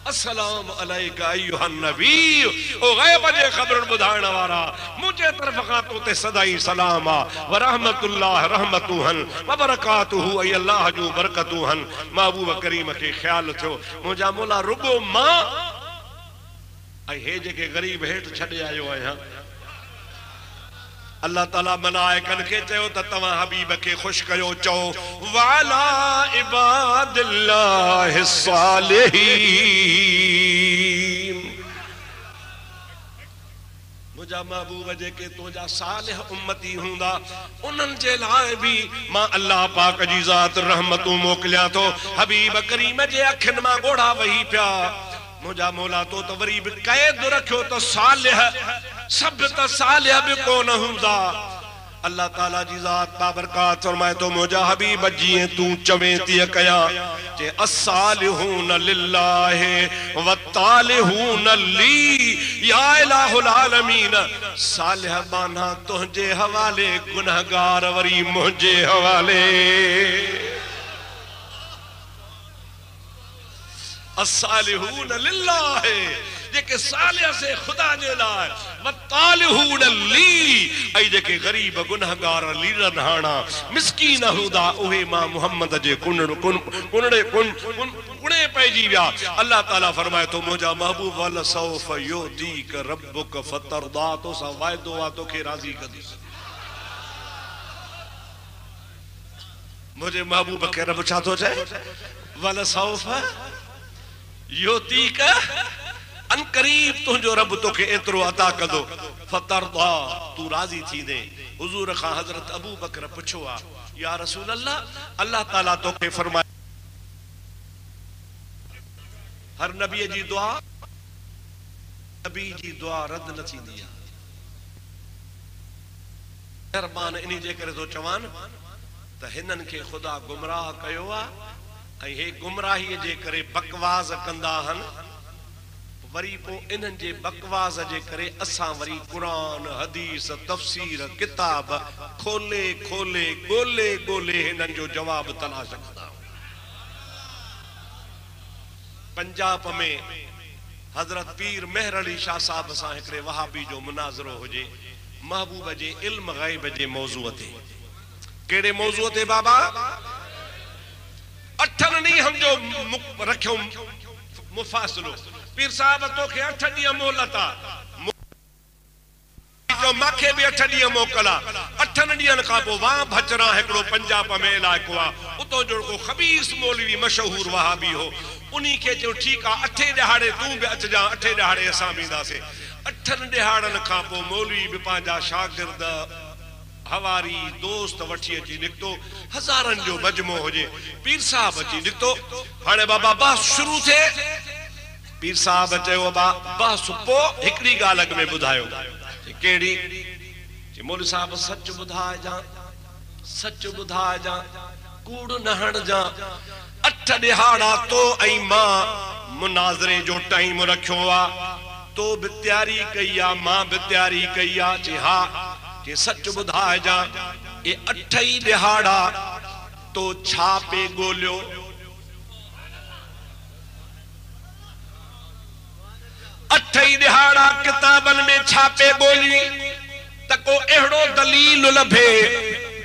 S1: अस्सलाम अलैका अय्युहन नबी ओ गैब जे खबर बुधाइण वारा मुझे तरफ खां तो ते सदाई सलाम आ व रहमतुल्लाह रहमतुहन व बरकातुहु अय अल्लाह जो बरकतुहन। महबूब करीम के ख्याल थियो मुझा मोला रुगो मां ऐं हे जेके गरीब हेठ छॾे आयो आहियां अल्लाह ताला मलाइकन के चयो त तव्हां हबीब के खुश कयो चओ वाला इबादिल्लाहि सालिहीन। मुझा महबूब जेके तुझा सालिह उम्मती हूंदा उन्हनि जे लाइ भी मां अल्लाह पाक जी ज़ात रहमतूं मोकिलियां थो। हबीब करीम जे अखियुनि मां ॻोढ़ा वही पिया। मुझा मौला तो वरी भी कैद रखियो तो सालिह सब तो सालिह भी कोन हूंदा। अल्लाह ताला जी ज़ात बाबरकात फरमाए तो मुझा हबीब जीअं तू चवें तीअं कयां जे अस्सालिहून लिल्लाहि वत्तालिहून ली या इलाहुल आलमीन। सालिह बाना तुझे हवाले गुनहगार वरी मुझे हवाले। अस्सालिहून लिल्लाहि जेके सालिह से खुदा जे लाइ वत्तालिहून ली ऐं जेके गरीब गुनहगार लीरन हाणा मिस्कीन हूंदा उहे मां मोहम्मद जे कुणे पइजी विया। अल्लाह ताला फरमाए तो मुझा महबूब वल सौफ युतीक रब्बुक फतरदा तो सा वायदो आ तोखे राज़ी कंदी। मुझे महबूब के रब छा थो चए वल सौफ युतीक अन करीब तुझो रब तोखे एतिरो अता कंदो फतरदा तू राज़ी थींदे। हुजूर खां हज़रत अबू बकर पुछो आ या रसूल अल्लाह अल्लाह ताला तोखे फरमाए हर नबी जी दुआ नबी जी दुआ रद न थींदी आहे। मेहरबान इन जे करे तो चवान त हिननि खे खुदा गुमराह कयो आहे ऐं हे गुमराही जे करे बकवास कंदा आहिनि। वरी पो इन्हनि जे बकवास जे करे असां वरी कुरान हदीस तफसीर किताब खोले खोले गोले गोले हिननि जो जवाब तलाश कंदा। पंजाब में हजरत पीर मेहर अली शाह साहब सां हिकिड़े वहाबी जो मुनाज़रो हुजे महबूब जे इल्म गैब जे मौज़ूअ ते। कहिड़े मौज़ूअ ते बाबा? अठन ॾींहं जो रखियो मुफ़ासिलो। पीर साहब तोखे 8 ॾींहं मोहलत आहे जो माखे भी 8 ॾींहं मोकला। 8 ॾींहंनि खां पोइ वाह भचरा हिकिड़ो पंजाब में इलाइक़ो आहे उतो जो को खबीस मौलवी मशहूर वहाबी हो उन्हीं खे चयो ठीकु आहे 8 ॾिहाड़े तूं बि अचजां 8 ॾिहाड़े असां बि ईंदासीं। 8 ॾिहाड़नि खां पोइ मौलवी बि पंहिंजा शागिर्द हवारी दोस्त वठी अची निकतो हज़ारनि जो मजमो हुजे। पीर साहब अची निकतो हाणे बाबा बहस शुरू थे। पीर साहब चयो बहस पो हिकड़ी ॻाल्हि अॻ में ॿुधायो कहिड़ी जे मौलवी साहब सच ॿुधाइजां कूड़ न हणजां। 8 ॾिहाड़ा तो ऐं मां मुनाज़रे जो टाइम रखियो आहे तो भी तैयारी कई आहे मां भी तैयारी कई आहे। जे हा के सच ॿुधाइजां ये 8 ही ॾिहाड़ा तो छा पे ॻोल्हियो? 8 ही ॾिहाड़ा किताबनि में छापे ॻोल्ही त को अहिड़ो दलील लभे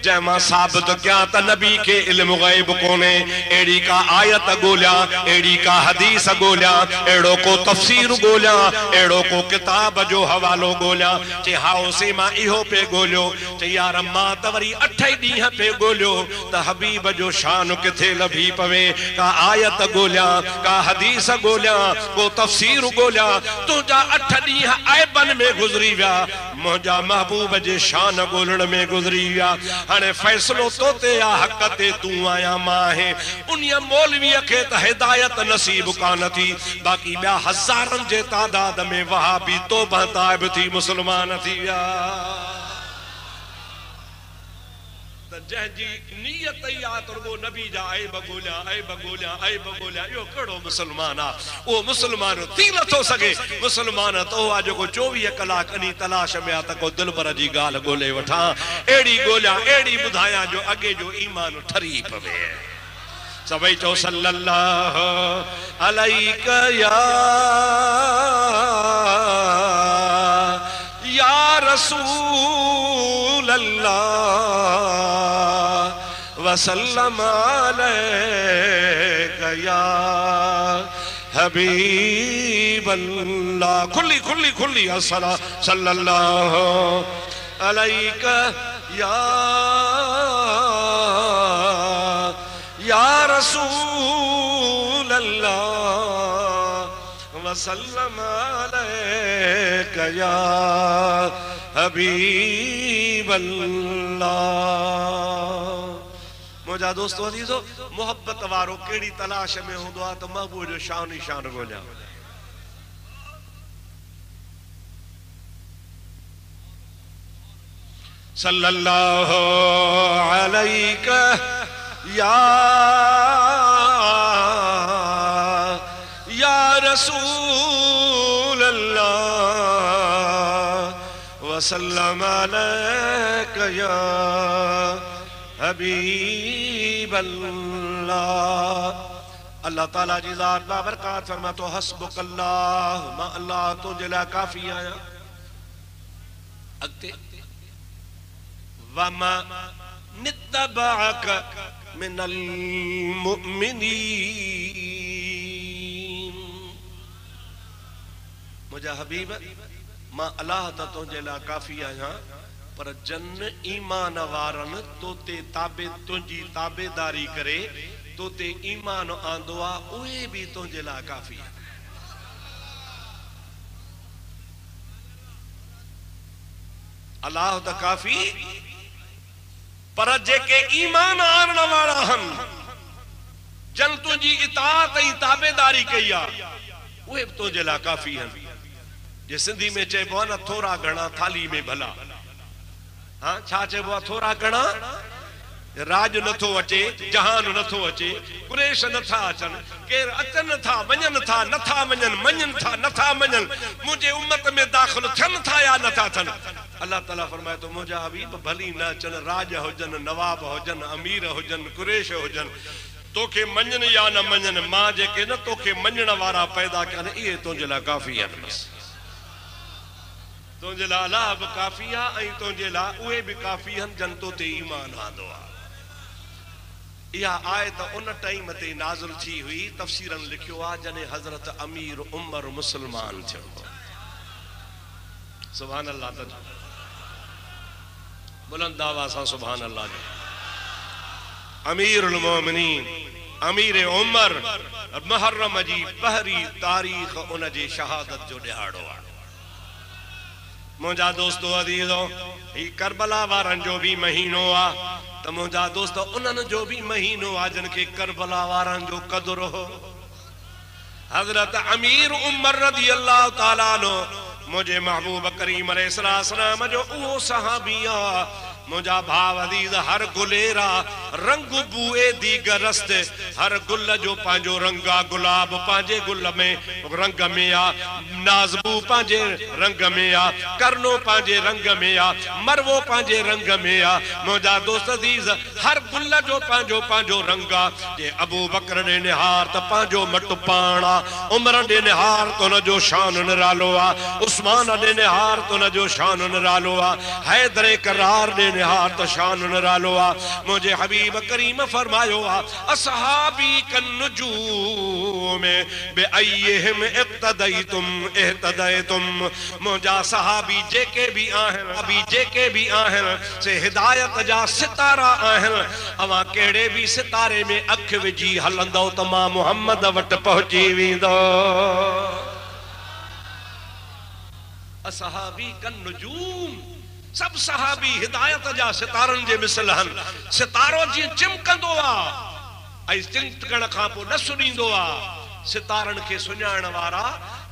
S1: जैमा साबित क्या त नबी के इल्म गैब कोने। एड़ी का आयत गोलिया एड़ी का हदीस गोलिया एड़ो को तफसीर गोलिया एड़ो को किताब जो हवालो गोलिया। चे हाओ से मां इहो पे गोलियो चे यार मां त वरी 8 ॾींहं पे गोलियो त हबीब जो शान किथे लभी पवे। का आयत गोलिया का हदीस गोलिया को तफसीर गोलिया तुझा 8 ॾींहं ऐबन में गुजरी विया मुझा महबूब जे शान गोलण में गुजरी विया। हाणे फैसलो तो ते आ हक ते तू आया मां है उन्हीअ मौलवीअ खे त हिदायत नसीब कान थी बाक़ी ॿिया हज़ारनि जे तादाद में वहाबी तौबा ताइब थी मुसलमान थी विया। त जंहिंजी नियत ई आहे त रुगो नबी जा ऐब ॻोल्हिया इहो कहिड़ो मुसलमान आहे? उहो मुसलमान थी नथो सघे। मुसलमान तो आहे जेको 24 कलाक इन तलाश में आहे त को दिलबर जी ॻाल्हि ॻोल्हे वठां अहिड़ी ॻोल्हियां अहिड़ी ॿुधायां जो अॻे जो ईमान ठरी पवे। सभई चो सल्लल्लाहु अलैका या रसूल अल्लाह वसल्लम अलैका या हबीब अल्लाह। खुली खुली खुली अस्सला सल्लल्लाहु अलैका या रसूल अल्लाह वसल्लम अलैका या हबीब अल्लाह। मुझा दोस्तो अजीजो मोहब्बत वारो केड़ी तलाश में होंदो आ तो महबूब जो शान ही शान ॻोल्हियां। सल्लल्लाहु अलैका या रसूल अल्लाह वसल्लम अलैका या हबीब अल्लाह। अल्लाह ताला जी ज़ात बाबरकात फरमा तो हस्बुक अल्लाह, मां अल्लाह तुझे ला काफी आया। अगते वमा नित्तबअक मिनल मुमिनीन। मुझा हबीब मां अल्लाह ता तुझे ला काफी आया, पर जन ईमान वारन तोते ताबे तुझी ताबेदारी करे तोते ईमान आंदो आ उहे भी तुझे ला काफी है। अल्लाह ता काफी, पर जेके ईमान आणन वाला हन जन तुझी इताअत ऐं ताबेदारी कई आ उहे भी तुझे ला काफी हन। जे सिंधी में चइबो आहे न थोरा घणा थाली में भला। हाँ छा चइबो आहे थोरा घणा, राज नथो अचे, जहान नथो अचे, कुरेश नथा अचनि, केर अचनि नथा, वञनि था नथा वञनि, मञनि था नथा मञनि, मुंहिंजे उम्मत में दाख़िल थियनि था या नथा थियनि। अल्लाह ताला फरमाए तो मुंहिंजा हबीब भली न अचनि, राज हुजनि, नवाब हुजनि, अमीर हुजनि, कुरेश हुजनि, तोखे मञनि या न मञनि, मां जेके न तोखे मञण वारा पैदा कनि इहे तुंहिंजे लाइ काफ़ी आहिनि। बसि तुंहिंजे लाइ अलाह बि काफ़ी आहे ऐं तुंहिंजे लाइ उहे बि काफ़ी आहिनि जन तो ते ईमान आंदो आहे। इहा आयत उन टाइम ते नाज़िल थी हुई, तफ़सीरनि लिखियो आहे जॾहिं हज़रत अमीर उमर मुसलमान थियो। सुभान अल्लाह, बुलंद आवाज़ सां सुभान अल्लाह। अमीरुल मोमिनीन अमीर उमर मुहर्रम जी पहरी तारीख़ उन जी शहादत जो ॾिहाड़ो आहे। मुंहिंजा दोस्तो अज़ीज़ो ही करबला वारनि जो भी महीनो आहे, त मुंहिंजा दोस्त उन्हनि जो भी महीनो आहे जिन खे करबला वारनि जो क़द्र हो। हज़रत अमीर उमर रज़ी अल्लाह ताला अन्हु मुझे महबूब करीम अलैहिस्सलाम जो उहो सहाबी आहे। मुझा भाव अजीज हर गुलेरा रंग बुए दीगरस्त, हर गुल जो पांजो रंगा, गुलाब पांजे गुल में रंग में आ, नाज़बू पांजे रंग में आ, करनो पांजे रंग में आ, मरवो पांजे रंग में आ। मुझा दोस्त अजीज हर गुल जो पांजो पांजो रंगा। जे अबू बकर ने निहार त पांजो मट पाणा, उमर ने निहार तो न जो शान निरालो आ, उस्मान ने निहार तो न जो शान निरालो आ, हैदर करार ने निहार तो शान निरालो आ। मुझे हबीब करीम फरमायो आ असहाबी कन नुजूम बिअय्यिहिम इक्तदैतुम इहतदैतुम। मुझा सहाबी जेके भी आहिन, अभी जेके भी आहिन से हिदायत जा सितारा आहिन। अवा केड़े भी सितारे में अख विझी हलंदो त मां मुहम्मद वट पहुंची वेंदो। असहाबी कन नुजूम, सब सहाबी हिदायत जा सितारन जे मिसल हन। सितारो जी चिमकंदो आ ऐं चिमकण खां पोइ न सुञींदो आ। सितारन के सुञाणण वारा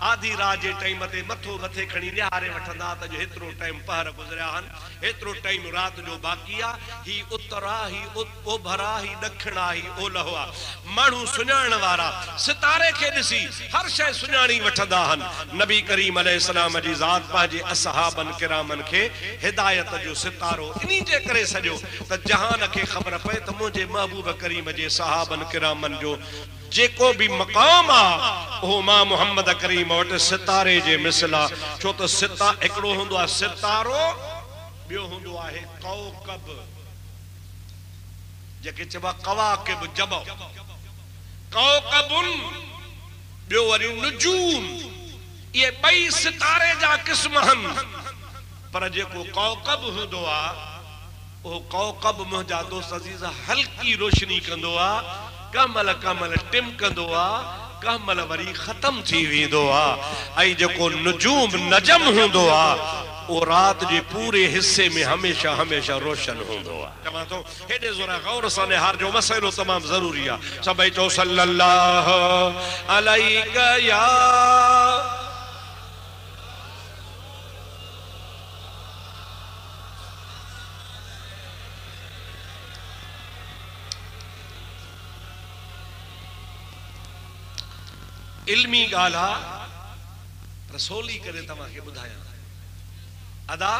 S1: आधी रात जे टाइम ते मथो मथे खणी निहारे वठंदा त जो हेतिरो टाइम पहर गुज़रिया आहिनि, हेतिरो टाइम रात जो बाक़ी आहे। ही उत्तर आहे, ही ओभर आहे, ही ॾखिण आहे, ही ओलह आहे। माण्हू सुञाणण वारा सितारे खे ॾिसी हर शइ सुञाणी वठंदा आहिनि। नबी करीम अलैहिस्सलाम जी ज़ात पंहिंजे असहाबन किरामन खे हिदायत जो सितारो इन्ही जे करे सॼो त जहान खे ख़बर पए त मुंहिंजे महबूब करीम जे सहाबन किरामन जो जेको भी मकाम आ वो मां मोहम्मद करीम वटि सितारे जे मिसल आ। छो त हिकिड़ो हूंदो आहे सितारो, ॿियो हूंदो आहे कौकब, जेके चइबा कवाकिब जब। कौकबुन, ॿियो वरी नुजूम, ये ॿई सितारे जा क़िस्म आहिनि। पर जेको कौकब हूंदो आहे वो कौकब मुंहिंजा दोस्त अज़ीज़ हल्की रोशनी कंदो आहे, कमल कमल टिमकंदो आहे, कमल वरी ख़त्म थी वेंदो आहे। ऐं जेको नुजूम नजम हूंदो आहे वो रात जे पूरे हिस्से में हमेशा हमेशा रोशन हूंदो आहे। चवां थो हेॾे ज़रा गौर सां निहार जो मसइलो तमामु ज़रूरी आहे। सभई चओ सल्लल्लाहु अलैहि या इल्मी ॻाल्हि आहे, रसोली करे तव्हांखे ॿुधायां। अदा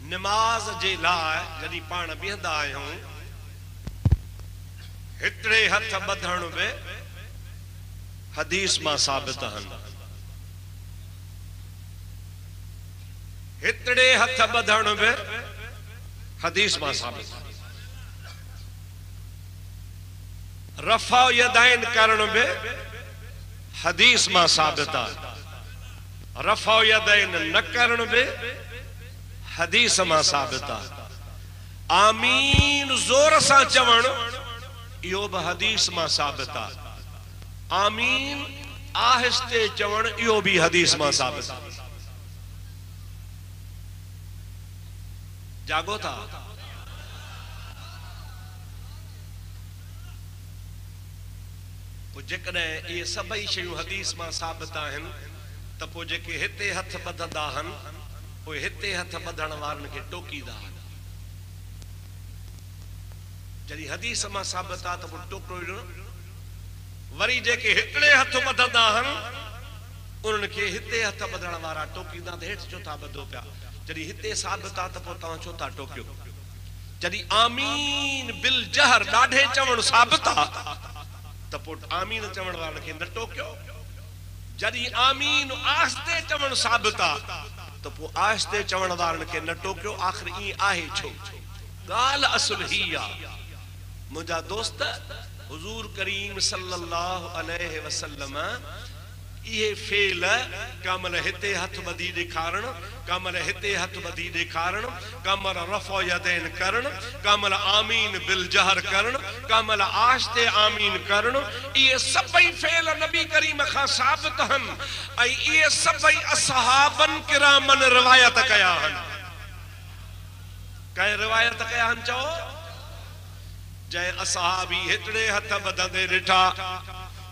S1: निमाज़ जे लाइ जॾहिं पाण बीहंदा आहियूं, हिकिड़े हथ ॿधण बि हदीस मां साबित आहिनि। हिकिड़े हथ ॿधण बि हदीस मां साबित आहे। रफ़ा यदैन करण बि हदीस मां साबित आहे। रफ़ा यदैन न करण बि हदीस मां साबित आहे। आमीन ज़ोर सां चवण इहो बि हदीस मां साबित आहे। आमीन आहिस्ते चवण इहो बि हदीस मां साबित आहे। जागो था? जेकॾहिं इहे सभई शयूं हदीस मां साबित आहिनि त पोइ जेके हिते हथ ॿधंदा आहिनि पोइ हिते हथ ॿधण वारनि खे टोकींदा आहिनि। जॾहिं हदीस मां साबित आहे त पोइ टोकियो न। वरी जेके हिकिड़े हथ ॿधंदा आहिनि उन्हनि खे हिते हथ ॿधण वारा टोकींदा त हेठि छो था ॿधो पिया? जॾहिं हिते साबित आहे त पोइ तव्हां छो था टोकियो? जॾहिं आमीन बिल जहर ॾाढे चवण साबित आहे त पोइ आमीन चवण वारनि खे न टोकियो। जॾहिं आमीन आहिस्ते चवण साबित आहे त पोइ आहिस्ते चवण वारनि खे न टोकियो। आख़िर ईअं आहे छो? ॻाल्हि असुल ही आहे मुंहिंजा दोस्त, हुज़ूर करीम सल्लल्लाहु अलैहि वसल्लम इहे फेल कमल हिते हथ ॿधी ॾेखारण, कमल हिते हथ ॿधी ॾेखारण, कमल रफ़ो यदैन करण, कमल आमीन बिल जहर करण, कमल आहिस्ते आमीन करण, इहे सभई फेल नबी करीम खां साबित आहिनि। ऐं इहे सभई असहाबन किरामन रिवायत कया आहिनि। कंहिं रिवायत कया आहिनि? चओ। जंहिं असहाबी हिकिड़े हथ ॿधंदे ॾिठा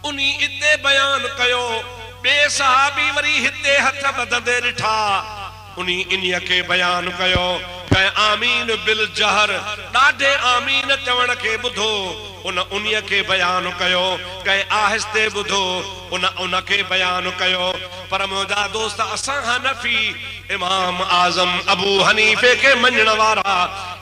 S1: उन्ही इते बयान कयो, ॿिए सहाबी वरी हिते हथ ॿधंदे ॾिठा उन्ही इन्हीअ खे बयान कयो। कंहिं आमीन बिल जहर ॾाढे आमीन चवण खे ॿुधो उन्हीअ खे बयान कयो। कंहिं आहिस्ते ॿुधो उन खे बयान कयो। पर मुंहिंजा दोस्त असां हनफी इमाम आज़म अबू हनीफे खे मञण वारा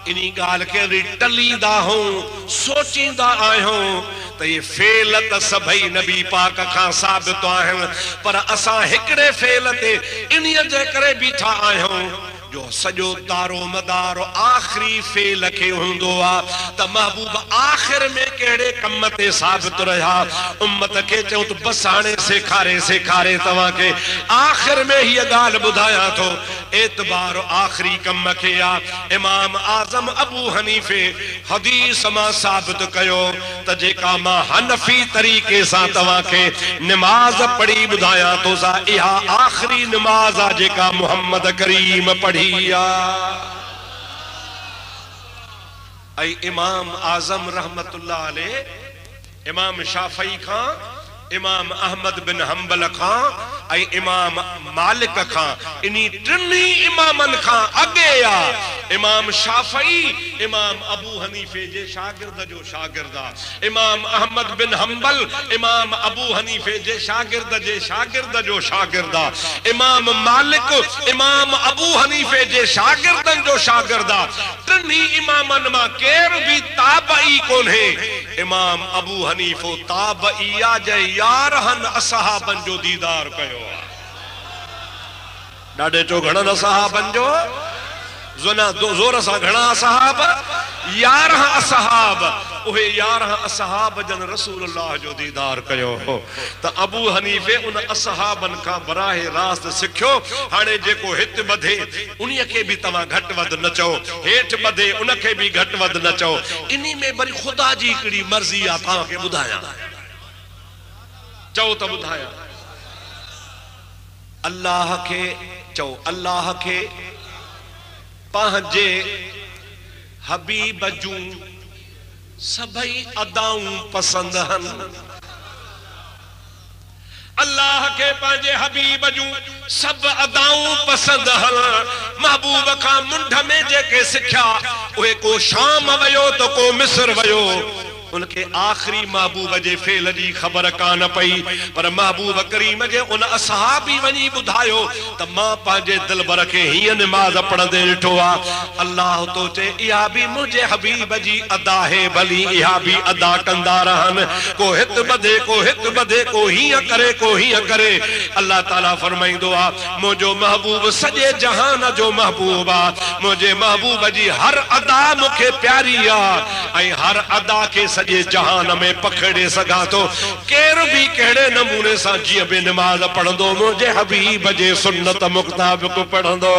S1: इन्ही ॻाल्हि खे टलींदा आहियूं, सोचींदा आहियूं त ये फेल त सभई नबी पाक खां साबित आहिनि। पर असां हिकिड़े फेल ते इन्हीअ जे करे बीठा आहियूं जो सॼो तारो मदारो आख़िरी फेल खे हूंदो आहे त महबूब आख़िर में कहिड़े कम ते साबित रहिया। उम्मत खे चऊं त बसि हाणे सेखारे तव्हांखे आख़िर में हीअ ॻाल्हि ॿुधायां थो। एतबार आख़िरी कम खे आहे। इमाम आज़म अबू हनीफे हदीस मां साबित कयो त जेका मां हनफी तरीक़े सां तव्हांखे निमाज़ पढ़ी ॿुधायां थो सा इहा आख़िरी निमाज़ आहे जेका मुहम्मद करीम पढ़ी। इमाम आज़म रहमतुल्लाह अलैह इमाम शाफ़ई खां इमाम अहमद बिन हंबल खां ऐं इमाम मालिक खां इन्ही टिनी इमामन खां अगे आ इमाम शाफई इमाम अबू हनीफे जे शागिर्द जो शागिर्द आ इमाम अहमद बिन हंबल इमाम अबू हनीफे जे शागिर्द जो शागिर्द आ इमाम मालिक इमाम अबू हनीफे जे शागिर्दन जो शागिर्द आ टिनी इमामन मां केर भी ताबई कोन्हे इमाम अबू हनीफो ताबईया जे यारहन असहाबन जो दीदार कयो डाडे चो घणन असहाबन जो ज़ना ज़ोर सां घणा असहाब 11 असहाब उहे 11 असहाब जन रसूलुल्लाह जो दीदार कयो हो त अबू हनीफे उन असहाबन का बराहे रास्त सिखियो हाणे जेको हित बधे उन्हीअ खे भी तव्हां घट वध न चओ हेठ बधे उन खे भी घट वध न चओ इन्ही में वरी खुदा जी हिकड़ी मर्जी आ तव्हां खे ॿुधायां चओ त ॿुधायां अल्लाह के चओ अल्लाह के पंहिंजे हबीब जूं सभई अदाऊं पसंद हन अल्लाह के पंहिंजे हबीब जूं सब अदाऊं पसंद हन महबूब खां मुंड में जेके सिखिया उहे को शाम वयो तो को मिस्र वयो उनके आखिरी महबूब जे फेल जी खबर कान पई पर महबूब करीम जे उन असहाबी वनी बुधायो त मां पांजे दिलबर के ही नमाज पढ़ंदे ॾिठो आ अल्लाह तो चे इहा भी मुझे हबीब जी अदा है भली इहा भी अदा कंदा रहन को हित बधे को ही करे अल्लाह ताला फरमाइंदो आ मुझो महबूब सजे जहान जो महबूब आ मुझे महबूब जी हर अदा मुखे प्यारी आ ऐं हर अदा के सजे जहान में पकड़े सगा तो केर भी केड़े नमूने सा जीअं बि नमाज पढ़ंदो मुझे हबीब जे सुन्नत मुताबिक पढ़ंदो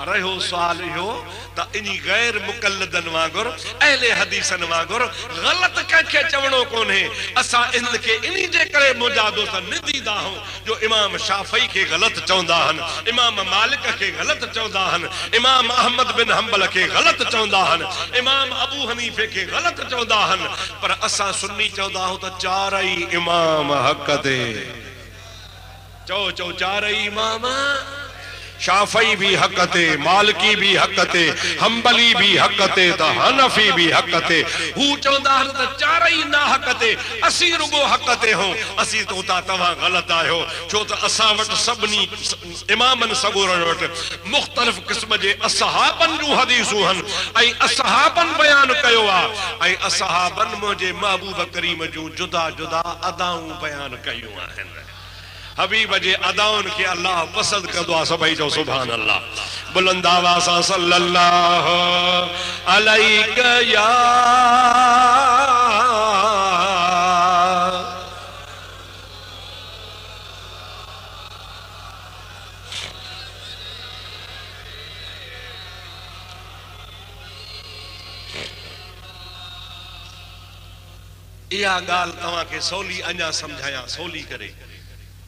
S1: रहो सवाल इहो त इनी गैर मुकल्लदन वांगुर अहले हदीसन वांगुर गलत कंहिंखे चवणो कोन्हे असां इन के इनी जे करे मुंहिंजा दोस्त निदीदा हूं जो इमाम शाफई के गलत चवंदा हन इमाम मालिक के गलत चवंदा हन इमाम अहमद बिन हंबल के गलत चवंदा हन इमाम अबू हनीफे के गलत चवंदा हन पर असां सुन्नी चवंदा हूं त चारई इमाम हक ते चओ चारई इमाम शाफई भी हक ते मालिकी भी हक ते हंबली भी हक ते त हनफी भी हक ते हू चवंदा हन त चारई ना हक ते असी रुगो हक ते हो असी तो ता तवा गलत आयो छो त असा वट सबनी इमामन सगोरन वट मुख्तलिफ किस्म जे असहाबन जो हदीसू हन आई असहाबन बयान कयो आ आई असहाबन मुझे महबूब करीम जो जुदा जुदा अदाऊं बयान कयो आहिन हबीब जे अदाउन के अल्लाह पसंद करदो आ सभई जो सुभान अल्लाह बुलंद आवाज़ सां सल्लल्लाहु अलैका या इहा गाल तवा के सोली अञा समझाया सोली करे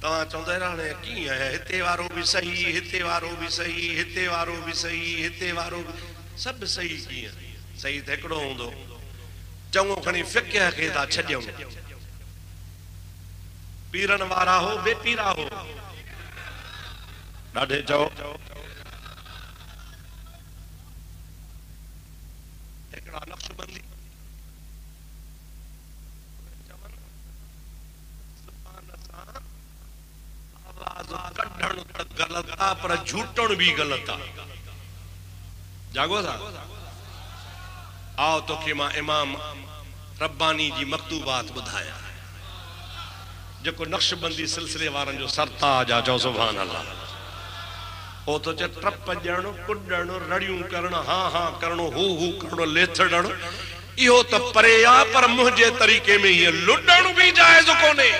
S1: तवा चौंदे रहने की है हिते वारो भी सही हिते वारो भी सही हिते वारो भी सही हिते वारो सब सही की सही थेकड़ो होंदो चंगो खणी फिक्र के ता छड्यो पीरन वारा हो बेपीरा हो डाढे चओ एकड़ा नक्शबंदी गलत आ पर झूठण भी गलत आ जागो था आओ तो के मां इमाम रब्बानी जी मकतूबात बुधाया जो नक्शबंदी सिलसिले वारन जो सरताज आ चो सुभान अल्लाह ओ तो चे ट्रप जण कुडण रड़ियूं करण हां हां करणो हु करणो लेथड़ण इहो तो परे आ पर मुझे तरीके में ये लुडण भी जायज कोने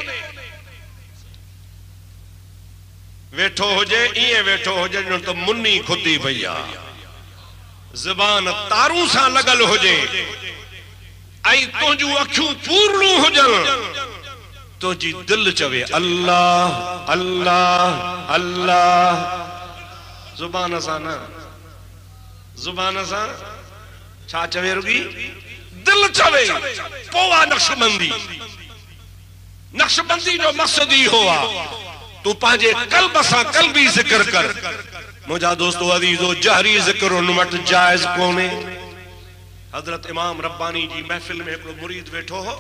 S1: वेठो होजे इए वेठो होजे तो मुन्नी खुदी भैया ज़बान तारू सा लगल होजे आई तुझू अखियूं पूर्णू हुजन तो जी दिल चवे अल्लाह अल्लाह अल्लाह ज़ुबान सा ना ज़ुबान सा छा चवे रुगी दिल दिल चवे पोवा नक्शबंदी। नक्शबंदी जो मकसद ही हुआ तू पांजे कल्ब सा कल्बी जिक्र कर। मुझा दोस्तों अजीजो जहरी जिक्र उन वट जायज कोने। हजरत इमाम रब्बानी जी महफिल में एक मुरीद वेठो हो,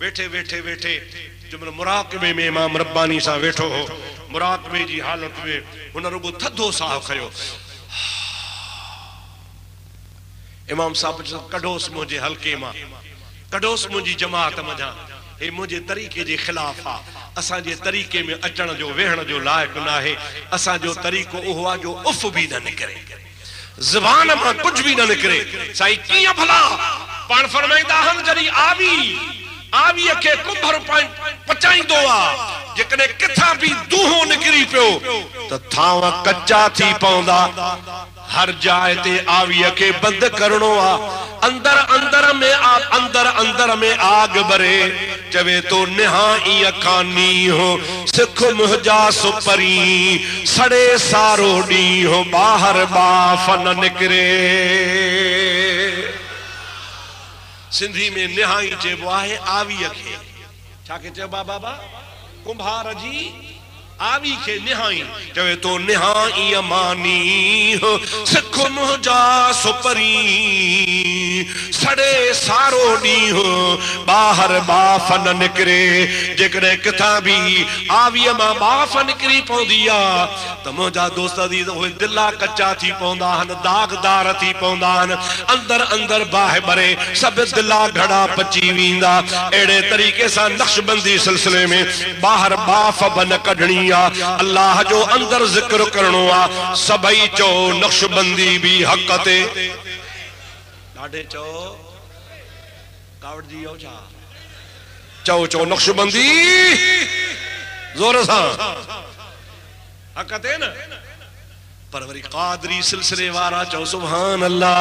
S1: वेठे वेठे वेठे जब मुराकबे में इमाम रब्बानी सा वेठो हो, मुराकबे जी हालत में हुन रुगो थधो साह खयो। इमाम साहब कढोस मुझे हल्के मां, कढोस मुझी जमात मझा, हे मुझे तरीके जे खिलाफ आ। असा जे तरीके में अचण जो वेहण जो लायक ना है। असा जो तरीको उहो जो उफ भी न निकरे, ज़बान मां कुछ भी न निकरे। साईं किया भला पाण फरमाइंदा हन जरी आवी के कुंभर पचाईंदो आ, जेकॾहिं किथां भी दूहो निकरी पियो त थाव कच्चा थी पवंदा। हर जाए ते आवीअ के बंद करणो आ। अंदर अंदर में आग बरे चवे तो निहाई अखानी हो। सिख मुहजा सुपरी सड़े सारो डी हो, बाहर बाफ न निकरे। सिंधी में निहाई चइबो आहे आवीअ खे। छा के चइबो आहे बाबा? कुंभार जी आवी के निहाई चवे तो निहाई अमानी हो। सिख मुहजा सुपरी सड़े सारो डी हो, बाहर बाफ न निकरे। जेकॾहिं किथां भी आवीअ मां बाफ निकरी पवंदी आ त मुंहिंजा दोस्त अज़ीज़ उहे दिला कच्चा थी पवंदा आहिनि, दागदार थी पवंदा आहिनि। अंदर बाहि बरे सभु दिला घड़ा पची वेंदा। अहिड़े तरीक़े सां नक्शबंदी सिलसिले में बाहर बाफ बि न कढणी। अल्लाह जो अंदर जिक्र करणो आ। सभई चो नक्शबंदी भी हक ते ॾाढे चो कावड़ जी छा चो नक्शबंदी जोर सां हक ते न। पर वरी कादरी सिलसिले वारा चो सुभान अल्लाह।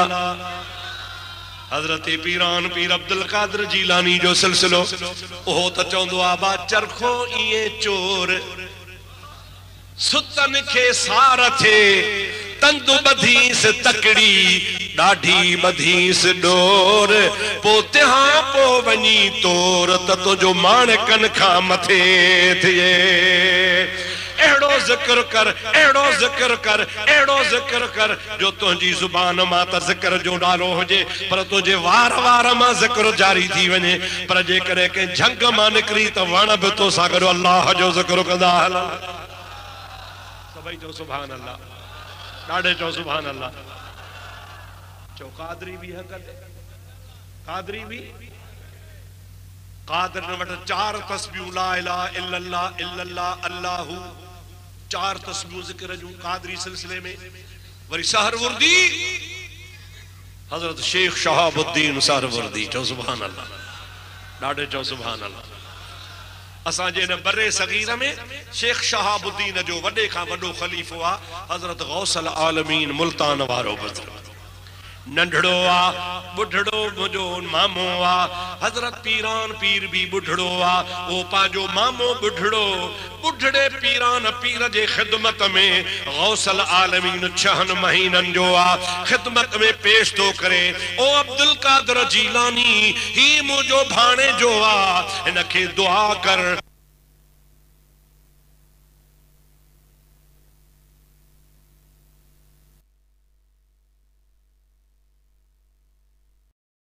S1: हजरत पीरान पीर अब्दुल कादिर जीलानी जो सिलसिलो ओहो त चवंदो आ बा चरखो इए चोर सुतन के सार थे, तंदु बधीस तकड़ी डाढ़ी बधीस डोर। पोते हाँ पो वनी तोर त तुझो माणकन खां मथे थिए। एड़ो जिक्र कर, एड़ो जिक्र कर, एड़ो जिक्र कर जो तुझी जुबान मां त जिक्र जो नालो हुजे पर तुझे वार वार मां जिक्र जारी थी वने। पर जे करे के झंग मां निकरी त वण भी तो सा गॾु अल्लाह जो जिक्र कंदा हला। सभई चो सुभान अल्लाह, ॾाढे चो सुभान अल्लाह। चो कादरी भी हक ते, कादरी भी कादर ने वट चार तस्बीहूं ला इलाहा इल्लल्लाह इल्लल्लाह अल्लाहु, चार तस्बीहूं जिक्र जूं कादरी सिलसिले में। वरी सहरवर्दी हजरत शेख शहाबुद्दीन सहरवर्दी चो सुभान अल्लाह, ॾाढे चो सुभान अल्लाह। असांजे न बरे सगीर में शेख शहाबुद्दीन जो वडे खां वडो खलीफो आ हजरत गौसल आलमीन मुल्तान वारो बुजुर्ग। नंढड़ो आ बुढ़ड़ो मुझो मामो आ। हजरत पीरान पीर भी बुढ़ड़ो आ। वो पांजो मामो बुढ़ड़ो बुढ़ड़े पीरान पीर जे खिदमत में गौसल आलमीन 6 महीनन जो आ खिदमत में पेश तो करे। ओ अब्दुल कादिर जीलानी ही मुझो भाणे जो आ, इनके दुआ कर